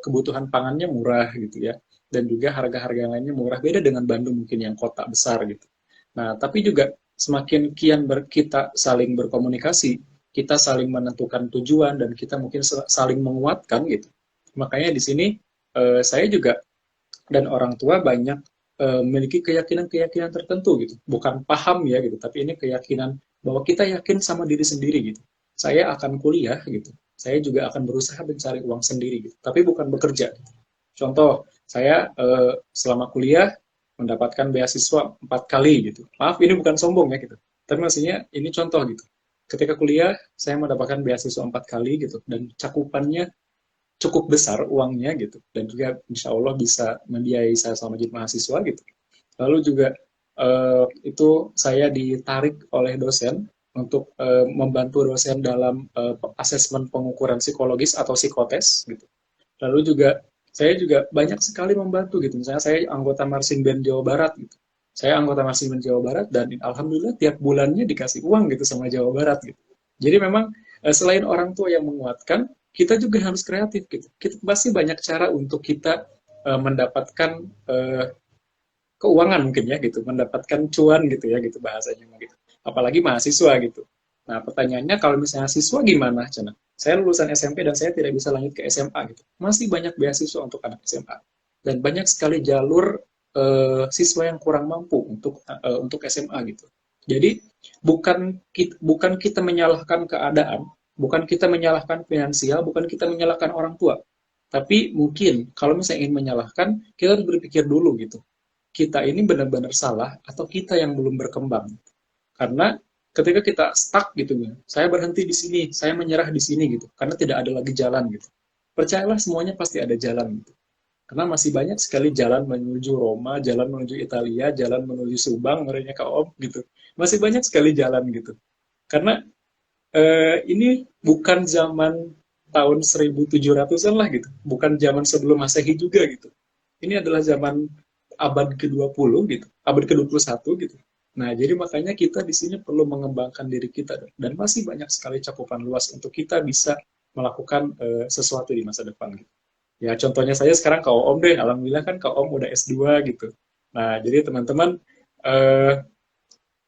kebutuhan pangannya murah gitu ya, dan juga harga-harga yang lainnya murah, beda dengan Bandung mungkin yang kota besar gitu. Nah tapi juga semakin kian kita saling berkomunikasi, kita saling menentukan tujuan dan kita mungkin saling menguatkan gitu. Makanya di sini saya juga dan orang tua banyak memiliki keyakinan-keyakinan tertentu gitu. Bukan paham ya gitu, tapi ini keyakinan bahwa kita yakin sama diri sendiri gitu. Saya akan kuliah gitu. Saya juga akan berusaha mencari uang sendiri gitu, tapi bukan bekerja. Contoh, saya selama kuliah mendapatkan beasiswa 4 kali gitu. Maaf, ini bukan sombong ya gitu. Tapi maksudnya ini contoh gitu. Ketika kuliah, saya mendapatkan beasiswa 4 kali gitu, dan cakupannya cukup besar uangnya gitu, dan juga insya Allah bisa membiayai saya selama jadi mahasiswa gitu. Lalu juga itu saya ditarik oleh dosen untuk membantu dosen dalam asesmen pengukuran psikologis atau psikotes gitu. Lalu juga saya juga banyak sekali membantu gitu. Misalnya saya anggota marching band Jawa Barat gitu. Saya anggota marching band Jawa Barat dan alhamdulillah tiap bulannya dikasih uang gitu sama Jawa Barat gitu. Jadi memang selain orang tua yang menguatkan, kita juga harus kreatif gitu. Kita pasti banyak cara untuk kita mendapatkan keuangan mungkin ya gitu, mendapatkan cuan gitu ya gitu bahasanya gitu. Apalagi mahasiswa gitu. Nah, pertanyaannya kalau misalnya siswa gimana, Cina? Saya lulusan SMP dan saya tidak bisa lanjut ke SMA gitu. Masih banyak beasiswa untuk anak SMA. Dan banyak sekali jalur siswa yang kurang mampu untuk SMA gitu. Jadi bukan kita menyalahkan keadaan, bukan kita menyalahkan finansial, bukan kita menyalahkan orang tua. Tapi mungkin kalau misalnya ingin menyalahkan, kita harus berpikir dulu gitu, kita ini benar-benar salah atau kita yang belum berkembang. Karena ketika kita stuck gitu ya, saya berhenti di sini, saya menyerah di sini gitu, karena tidak ada lagi jalan gitu. Percayalah semuanya pasti ada jalan gitu. Karena masih banyak sekali jalan menuju Roma, jalan menuju Italia, jalan menuju Subang, mereka ke Om gitu. Masih banyak sekali jalan gitu. Karena ini bukan zaman tahun 1700-an lah gitu. Bukan zaman sebelum Masehi juga gitu. Ini adalah zaman abad ke-20 gitu, abad ke-21 gitu. Nah, jadi makanya kita di sini perlu mengembangkan diri kita dan masih banyak sekali cakupan luas untuk kita bisa melakukan sesuatu di masa depan gitu. Ya, contohnya saya sekarang Kak Om deh, alhamdulillah kan Kak Om udah S2 gitu. Nah, jadi teman-teman eh,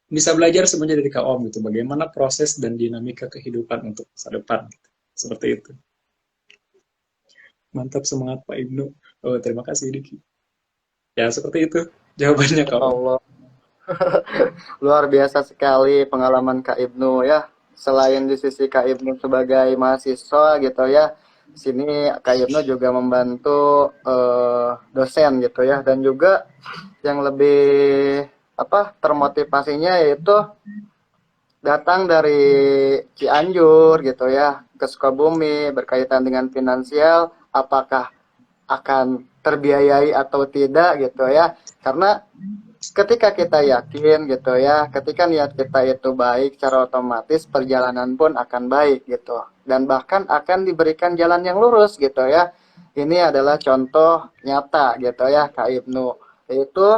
bisa belajar sebenarnya dari Kak Om gitu, bagaimana proses dan dinamika kehidupan untuk masa depan gitu. Seperti itu. Mantap, semangat Pak Ibnu. Oh, terima kasih Diki. Ya, seperti itu jawabannya Kak Om. Allah, luar biasa sekali pengalaman Kak Ibnu ya. Selain di sisi Kak Ibnu sebagai mahasiswa gitu ya, sini Kak Ibnu juga membantu dosen gitu ya, dan juga yang lebih apa termotivasinya yaitu datang dari Cianjur gitu ya ke Sukabumi berkaitan dengan finansial, apakah akan terbiayai atau tidak gitu ya, karena ketika kita yakin gitu ya, ketika niat kita itu baik, secara otomatis perjalanan pun akan baik gitu, dan bahkan akan diberikan jalan yang lurus gitu ya. Ini adalah contoh nyata gitu ya Kak Ibnu. Itu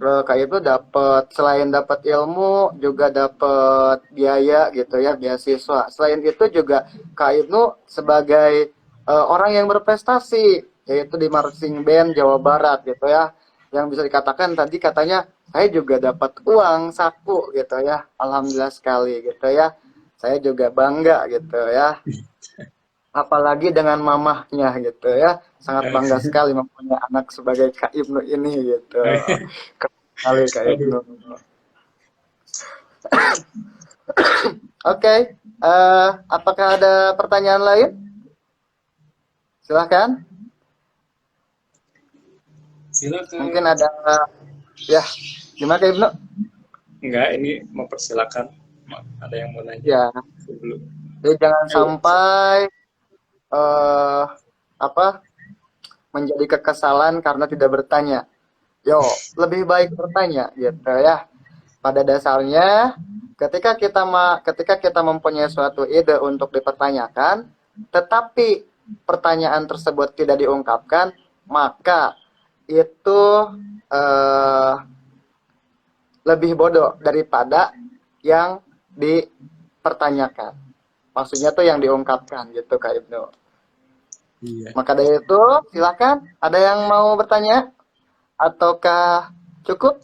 Kak Ibnu dapat, selain dapat ilmu juga dapat biaya gitu ya, beasiswa. Selain itu juga Kak Ibnu sebagai orang yang berprestasi yaitu di marching band Jawa Barat gitu ya, yang bisa dikatakan tadi katanya saya juga dapat uang saku gitu ya, alhamdulillah sekali gitu ya, saya juga bangga gitu ya, apalagi dengan mamahnya gitu ya, sangat bangga sekali mempunyai anak sebagai Kak Ibnu ini gitu. Keren sekali Kak Ibnu. Aduh, Oke, apakah ada pertanyaan lain? Silahkan. Mungkin silakan. ada, ya, gimana Kak Ibnu? Enggak, ini mempersilakan. Ada yang mau nanya Ya, sebelum. jadi jangan Ayo, sampai eh apa menjadi kekesalan karena tidak bertanya. Yo, lebih baik bertanya gitu ya. Pada dasarnya ketika kita mempunyai suatu ide untuk dipertanyakan, tetapi pertanyaan tersebut tidak diungkapkan, maka itu eh, lebih bodoh daripada yang dipertanyakan. Maksudnya tuh yang diungkapkan gitu Kak Ibnu. iya. Maka dari itu, silakan. Ada yang mau bertanya? Ataukah cukup?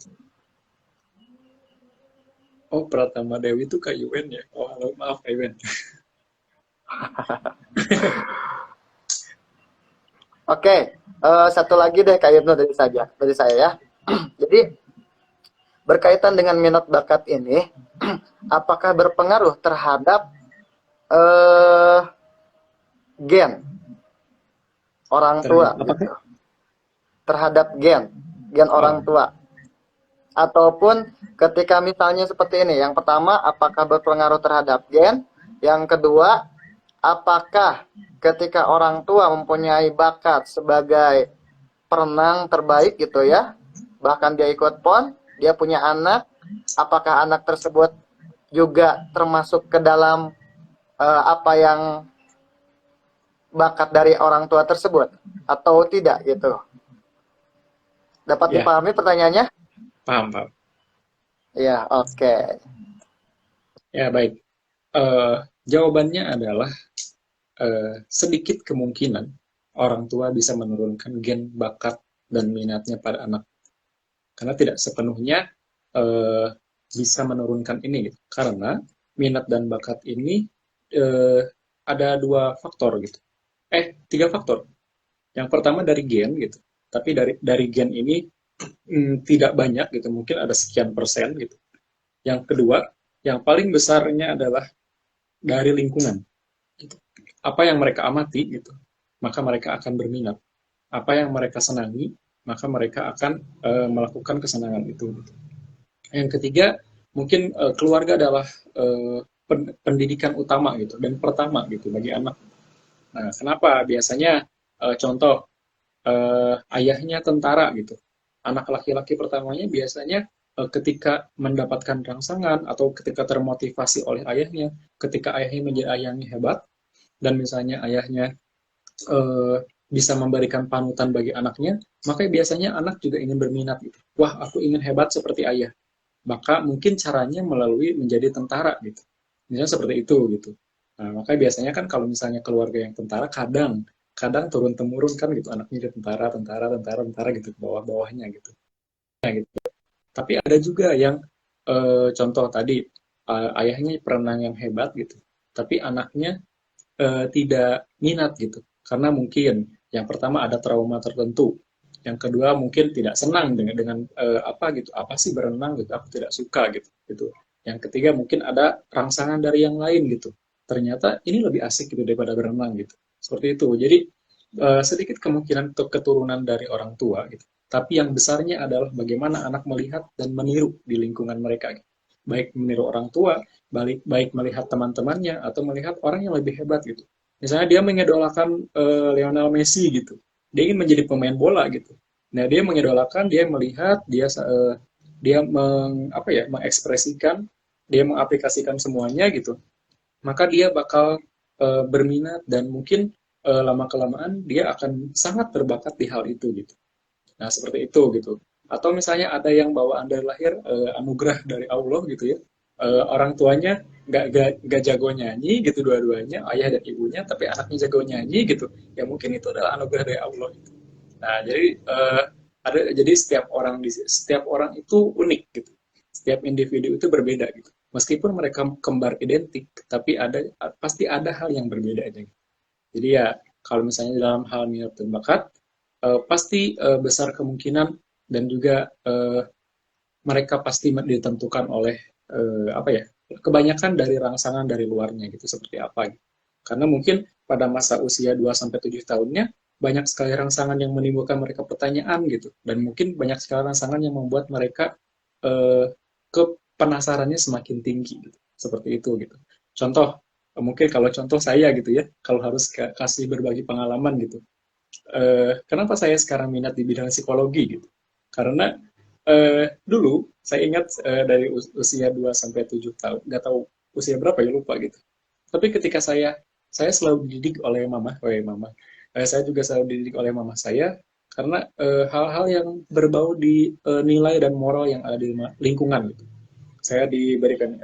Oh, Pratama Dewi itu Kak Yuen ya? Oh, halo, maaf Kak Yuen. Oke, satu lagi deh Kak Ibnu dari saya ya. Jadi berkaitan dengan minat bakat ini, apakah berpengaruh terhadap eh, gen orang tua Apakah? gitu? Terhadap gen orang Oh, tua. Ataupun ketika misalnya seperti ini, yang pertama, apakah berpengaruh terhadap gen? Yang kedua, apakah ketika orang tua mempunyai bakat sebagai perenang terbaik gitu ya, bahkan dia ikut PON, dia punya anak, apakah anak tersebut juga termasuk ke dalam apa yang bakat dari orang tua tersebut atau tidak gitu? Dapat ya, dipahami pertanyaannya? paham, paham. Ya, oke. Okay. Ya, baik. Eh, Jawabannya adalah sedikit kemungkinan orang tua bisa menurunkan gen bakat dan minatnya pada anak. Karena tidak sepenuhnya eh, bisa menurunkan ini, gitu. Karena minat dan bakat ini eh, ada dua faktor gitu. Tiga faktor. Yang pertama dari gen gitu. Tapi dari gen ini tidak banyak gitu, mungkin ada sekian persen gitu. Yang kedua, yang paling besarnya adalah dari lingkungan. Gitu. Apa yang mereka amati gitu, maka mereka akan berminat. Apa yang mereka senangi, maka mereka akan melakukan kesenangan itu. Gitu. Yang ketiga, mungkin keluarga adalah pendidikan utama gitu dan pertama gitu bagi anak. Nah, kenapa? Biasanya contoh ayahnya tentara gitu. Anak laki-laki pertamanya biasanya ketika mendapatkan rangsangan atau ketika termotivasi oleh ayahnya, ketika ayahnya menjadi ayah yang hebat, dan misalnya ayahnya eh, bisa memberikan panutan bagi anaknya, maka biasanya anak juga ingin berminat gitu. Wah, aku ingin hebat seperti ayah. Maka mungkin caranya melalui menjadi tentara gitu. Misalnya seperti itu gitu. Nah, maka biasanya kan kalau misalnya keluarga yang tentara kadang kadang turun temurun kan gitu anaknya jadi tentara gitu ke bawah-bawahnya gitu. Nah, gitu. Tapi ada juga yang contoh tadi ayahnya perenang yang hebat gitu. Tapi anaknya tidak minat gitu. Karena mungkin yang pertama ada trauma tertentu, yang kedua mungkin tidak senang dengan apa gitu, apa sih berenang gitu, aku tidak suka gitu. Yang ketiga mungkin ada rangsangan dari yang lain gitu. Ternyata ini lebih asik gitu daripada berenang gitu. Seperti itu. Jadi sedikit kemungkinan untuk keturunan dari orang tua gitu. Tapi yang besarnya adalah bagaimana anak melihat dan meniru di lingkungan mereka. Gitu. Baik meniru orang tua, baik melihat teman-temannya atau melihat orang yang lebih hebat gitu. Misalnya dia mengidolakan Lionel Messi gitu. Dia ingin menjadi pemain bola gitu. Nah, dia mengidolakan, dia melihat, dia apa ya, mengekspresikan, dia mengaplikasikan semuanya gitu. Maka dia bakal berminat dan mungkin lama kelamaan dia akan sangat berbakat di hal itu gitu. Nah, seperti itu gitu. Atau misalnya ada yang bawaan dari lahir anugerah dari Allah gitu ya. Orang tuanya nggak jago nyanyi gitu dua-duanya, ayah dan ibunya, tapi anaknya jago nyanyi gitu. Ya mungkin itu adalah anugerah dari Allah gitu. Nah, jadi jadi setiap orang itu unik gitu. Setiap individu itu berbeda gitu. Meskipun mereka kembar identik, tapi pasti ada hal yang berbeda aja. Gitu. Jadi ya kalau misalnya dalam hal minat dan bakat, pasti besar kemungkinan dan juga mereka pasti ditentukan oleh apa ya kebanyakan dari rangsangan dari luarnya gitu seperti apa gitu. Karena mungkin pada masa usia 2 sampai 7 tahunnya banyak sekali rangsangan yang menimbulkan mereka pertanyaan gitu dan mungkin banyak sekali rangsangan yang membuat mereka eh, ke penasarannya semakin tinggi gitu. Seperti itu gitu. Contoh mungkin kalau contoh saya gitu ya, kalau harus kasih berbagi pengalaman gitu kenapa saya sekarang minat di bidang psikologi gitu. Karena dulu saya ingat dari usia 2 sampai 7 tahun, nggak tahu usia berapa ya lupa gitu. Tapi ketika saya selalu dididik oleh mama. Saya juga selalu dididik oleh mama saya karena hal-hal yang berbau di nilai dan moral yang ada di lingkungan gitu. Saya diberikan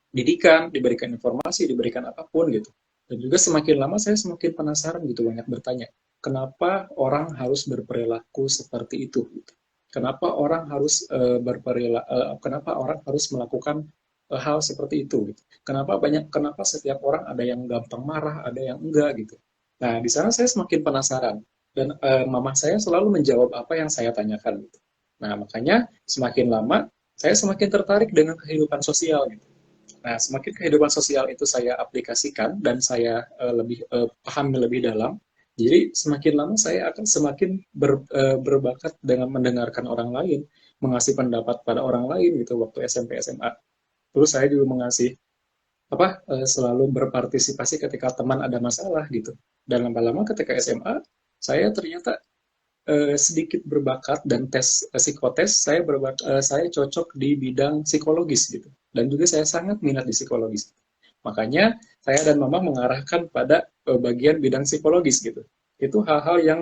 didikan, diberikan informasi, diberikan apapun gitu. Dan juga semakin lama saya semakin penasaran gitu, banyak bertanya, kenapa orang harus berperilaku seperti itu? Gitu. Kenapa orang harus kenapa orang harus melakukan hal seperti itu? Gitu. Kenapa setiap orang ada yang gampang marah, ada yang enggak gitu. Nah, di sana saya semakin penasaran dan mama saya selalu menjawab apa yang saya tanyakan. Gitu. Nah, makanya semakin lama saya semakin tertarik dengan kehidupan sosial. Gitu. Nah, semakin kehidupan sosial itu saya aplikasikan dan saya lebih pahami lebih dalam, jadi semakin lama saya akan semakin berbakat dengan mendengarkan orang lain, mengasih pendapat pada orang lain gitu waktu SMP SMA. Terus saya juga mengasih selalu berpartisipasi ketika teman ada masalah gitu. Dan lama-lama ketika SMA, saya ternyata sedikit berbakat dan tes psikotes saya cocok di bidang psikologis gitu dan juga saya sangat minat di psikologis makanya saya dan mama mengarahkan pada bagian bidang psikologis gitu itu hal-hal yang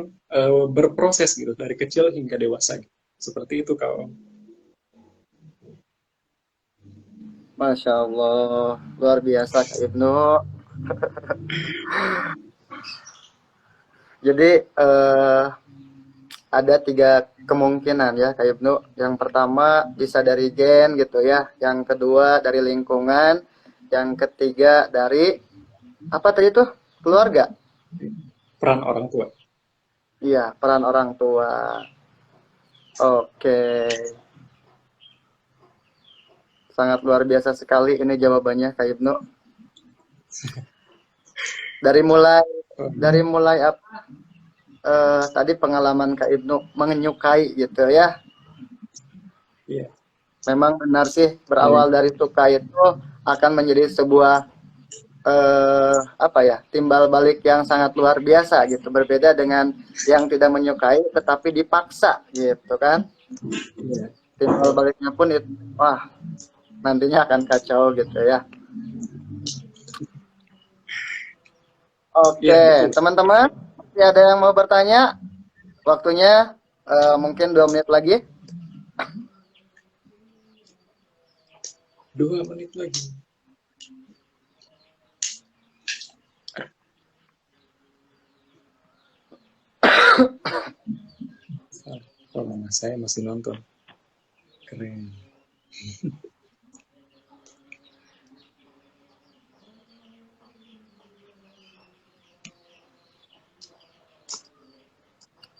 berproses gitu dari kecil hingga dewasa gitu. Seperti itu kalau Masya Allah, luar biasa Kak Ibnu. Jadi ada tiga kemungkinan ya Kak Ibnu. Yang pertama bisa dari gen gitu ya. Yang kedua dari lingkungan. Yang ketiga dari apa tadi tuh? Keluarga. peran orang tua. Iya, peran orang tua. Oke, sangat luar biasa sekali ini jawabannya Kak Ibnu. Dari mulai dari mulai apa? Tadi pengalaman Kak Ibnu menyukai gitu ya. Iya, Memang benar sih paling berawal dari suka itu akan menjadi sebuah apa ya timbal balik yang sangat luar biasa gitu berbeda dengan yang tidak menyukai tetapi dipaksa gitu kan iya. timbal baliknya pun itu wah nantinya akan kacau gitu ya Iya, Oke, betul. teman-teman, masih ada yang mau bertanya? Waktunya mungkin 2 menit lagi. 2 menit lagi. Oh, mama saya masih nonton. Keren.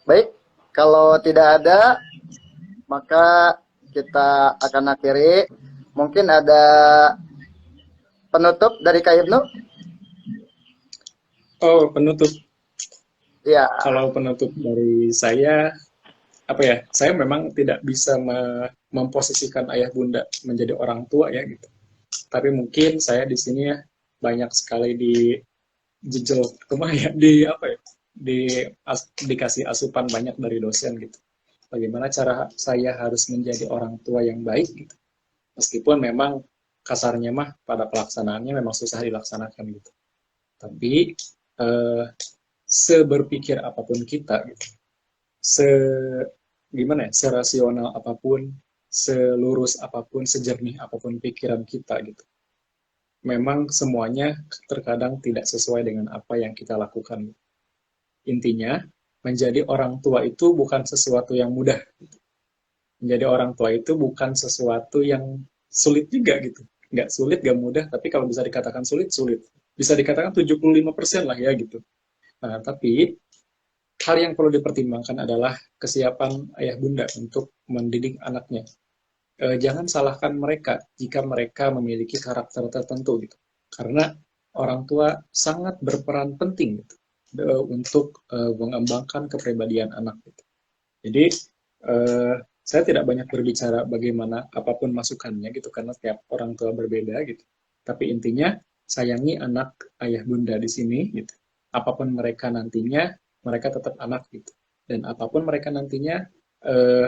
Baik, kalau tidak ada, maka kita akan akhiri. Mungkin ada penutup dari Kak Ibnu? Oh, penutup. Ya, Kalau penutup dari saya, apa ya? Saya memang tidak bisa memposisikan ayah bunda menjadi orang tua ya gitu. Tapi mungkin saya di sini ya banyak sekali di jejel rumah ya, di apa ya? Dikasih asupan banyak dari dosen gitu. Bagaimana cara saya harus menjadi orang tua yang baik gitu. Meskipun memang kasarnya mah pada pelaksanaannya memang susah dilaksanakan gitu. Tapi eh, seberpikir apapun kita gitu, se gimana ya, serasional apapun, selurus apapun, sejernih apapun pikiran kita gitu. Memang semuanya terkadang tidak sesuai dengan apa yang kita lakukan. Intinya, menjadi orang tua itu bukan sesuatu yang mudah. Menjadi orang tua itu bukan sesuatu yang sulit juga gitu. Nggak sulit, nggak mudah, tapi kalau bisa dikatakan sulit, sulit. Bisa dikatakan 75% lah ya gitu. Nah, tapi hal yang perlu dipertimbangkan adalah kesiapan ayah bunda untuk mendidik anaknya. Jangan salahkan mereka jika mereka memiliki karakter tertentu gitu. Karena orang tua sangat berperan penting gitu, untuk mengembangkan kepribadian anak gitu. Jadi saya tidak banyak berbicara bagaimana apapun masukannya gitu karena setiap orang tua berbeda gitu. Tapi intinya sayangi anak ayah bunda di sini gitu. Apapun mereka nantinya, mereka tetap anak gitu. Dan apapun mereka nantinya, eh,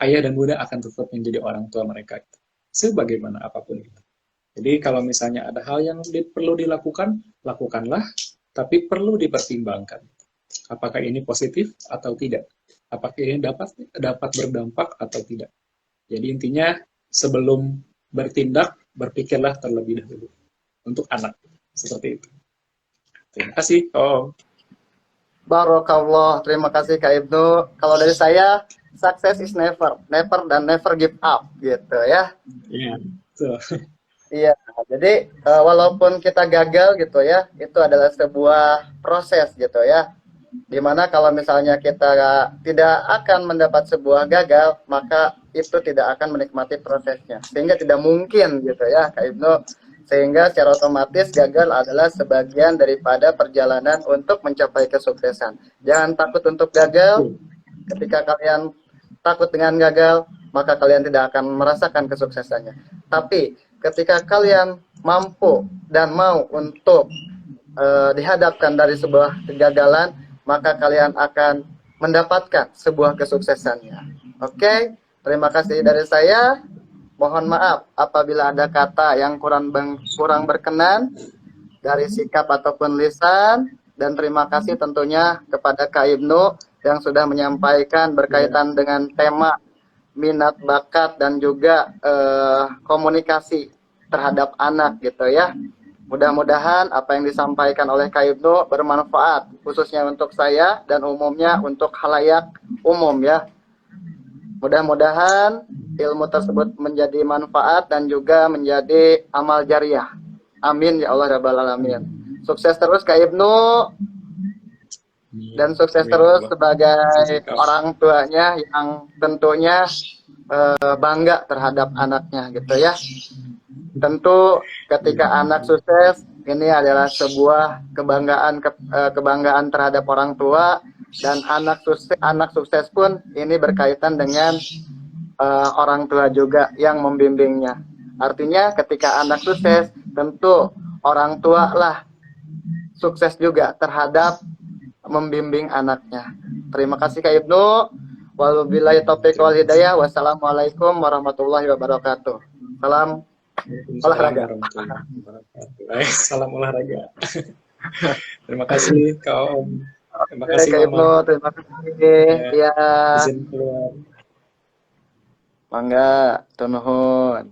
ayah dan bunda akan tetap menjadi orang tua mereka gitu. Sebagaimana apapun itu. Jadi kalau misalnya ada hal yang perlu dilakukan, lakukanlah, tapi perlu dipertimbangkan. Apakah ini positif atau tidak? Apakah ini dapat dapat berdampak atau tidak? Jadi intinya sebelum bertindak, berpikirlah terlebih dahulu untuk anak. Seperti itu. Terima kasih. Oh, Barokallah. Terima kasih Kak Ibnu. Kalau dari saya, success is never, never dan never give up gitu ya. iya. So, Iya, jadi walaupun kita gagal gitu ya, itu adalah sebuah proses gitu ya. Dimana kalau misalnya kita tidak akan mendapat sebuah gagal, maka itu tidak akan menikmati prosesnya. Sehingga tidak mungkin gitu ya, Kak Ibnu. Sehingga secara otomatis gagal adalah sebagian daripada perjalanan untuk mencapai kesuksesan. Jangan takut untuk gagal. Ketika kalian takut dengan gagal, maka kalian tidak akan merasakan kesuksesannya. Tapi ketika kalian mampu dan mau untuk dihadapkan dari sebuah kegagalan, maka kalian akan mendapatkan sebuah kesuksesannya. Oke, terima kasih dari saya. Mohon maaf apabila ada kata yang kurang berkenan dari sikap ataupun lisan, dan terima kasih tentunya kepada Kak Ibnu yang sudah menyampaikan ya. berkaitan dengan tema minat bakat dan juga komunikasi terhadap anak gitu ya. Mudah-mudahan apa yang disampaikan oleh Kak Ibnu bermanfaat khususnya untuk saya dan umumnya untuk khalayak umum ya. Mudah-mudahan ilmu tersebut menjadi manfaat dan juga menjadi amal jariah. Amin ya Allah rabbal alamin. Sukses terus Kak Ibnu dan sukses Amin, terus Allah. sebagai Sukses. orang tuanya yang tentunya bangga terhadap anaknya gitu ya. Tentu ketika anak sukses ini adalah sebuah kebanggaan terhadap orang tua, dan anak sukses pun ini berkaitan dengan orang tua juga yang membimbingnya. Artinya ketika anak sukses, tentu orang tua lah sukses juga terhadap membimbing anaknya. Terima kasih Kak Ibnu. Wabillahi taufiq wal hidayah. Wassalamualaikum warahmatullahi wabarakatuh. Salam Waalaikumsalam olahraga. warahmatullahi wabarakatuh. Salam olahraga. Terima kasih Kak Om. Terima Oke, kasih Kak Mama. Ibnu, terima kasih. Ya, Ya, izin keluar. mangga, turun nuhun.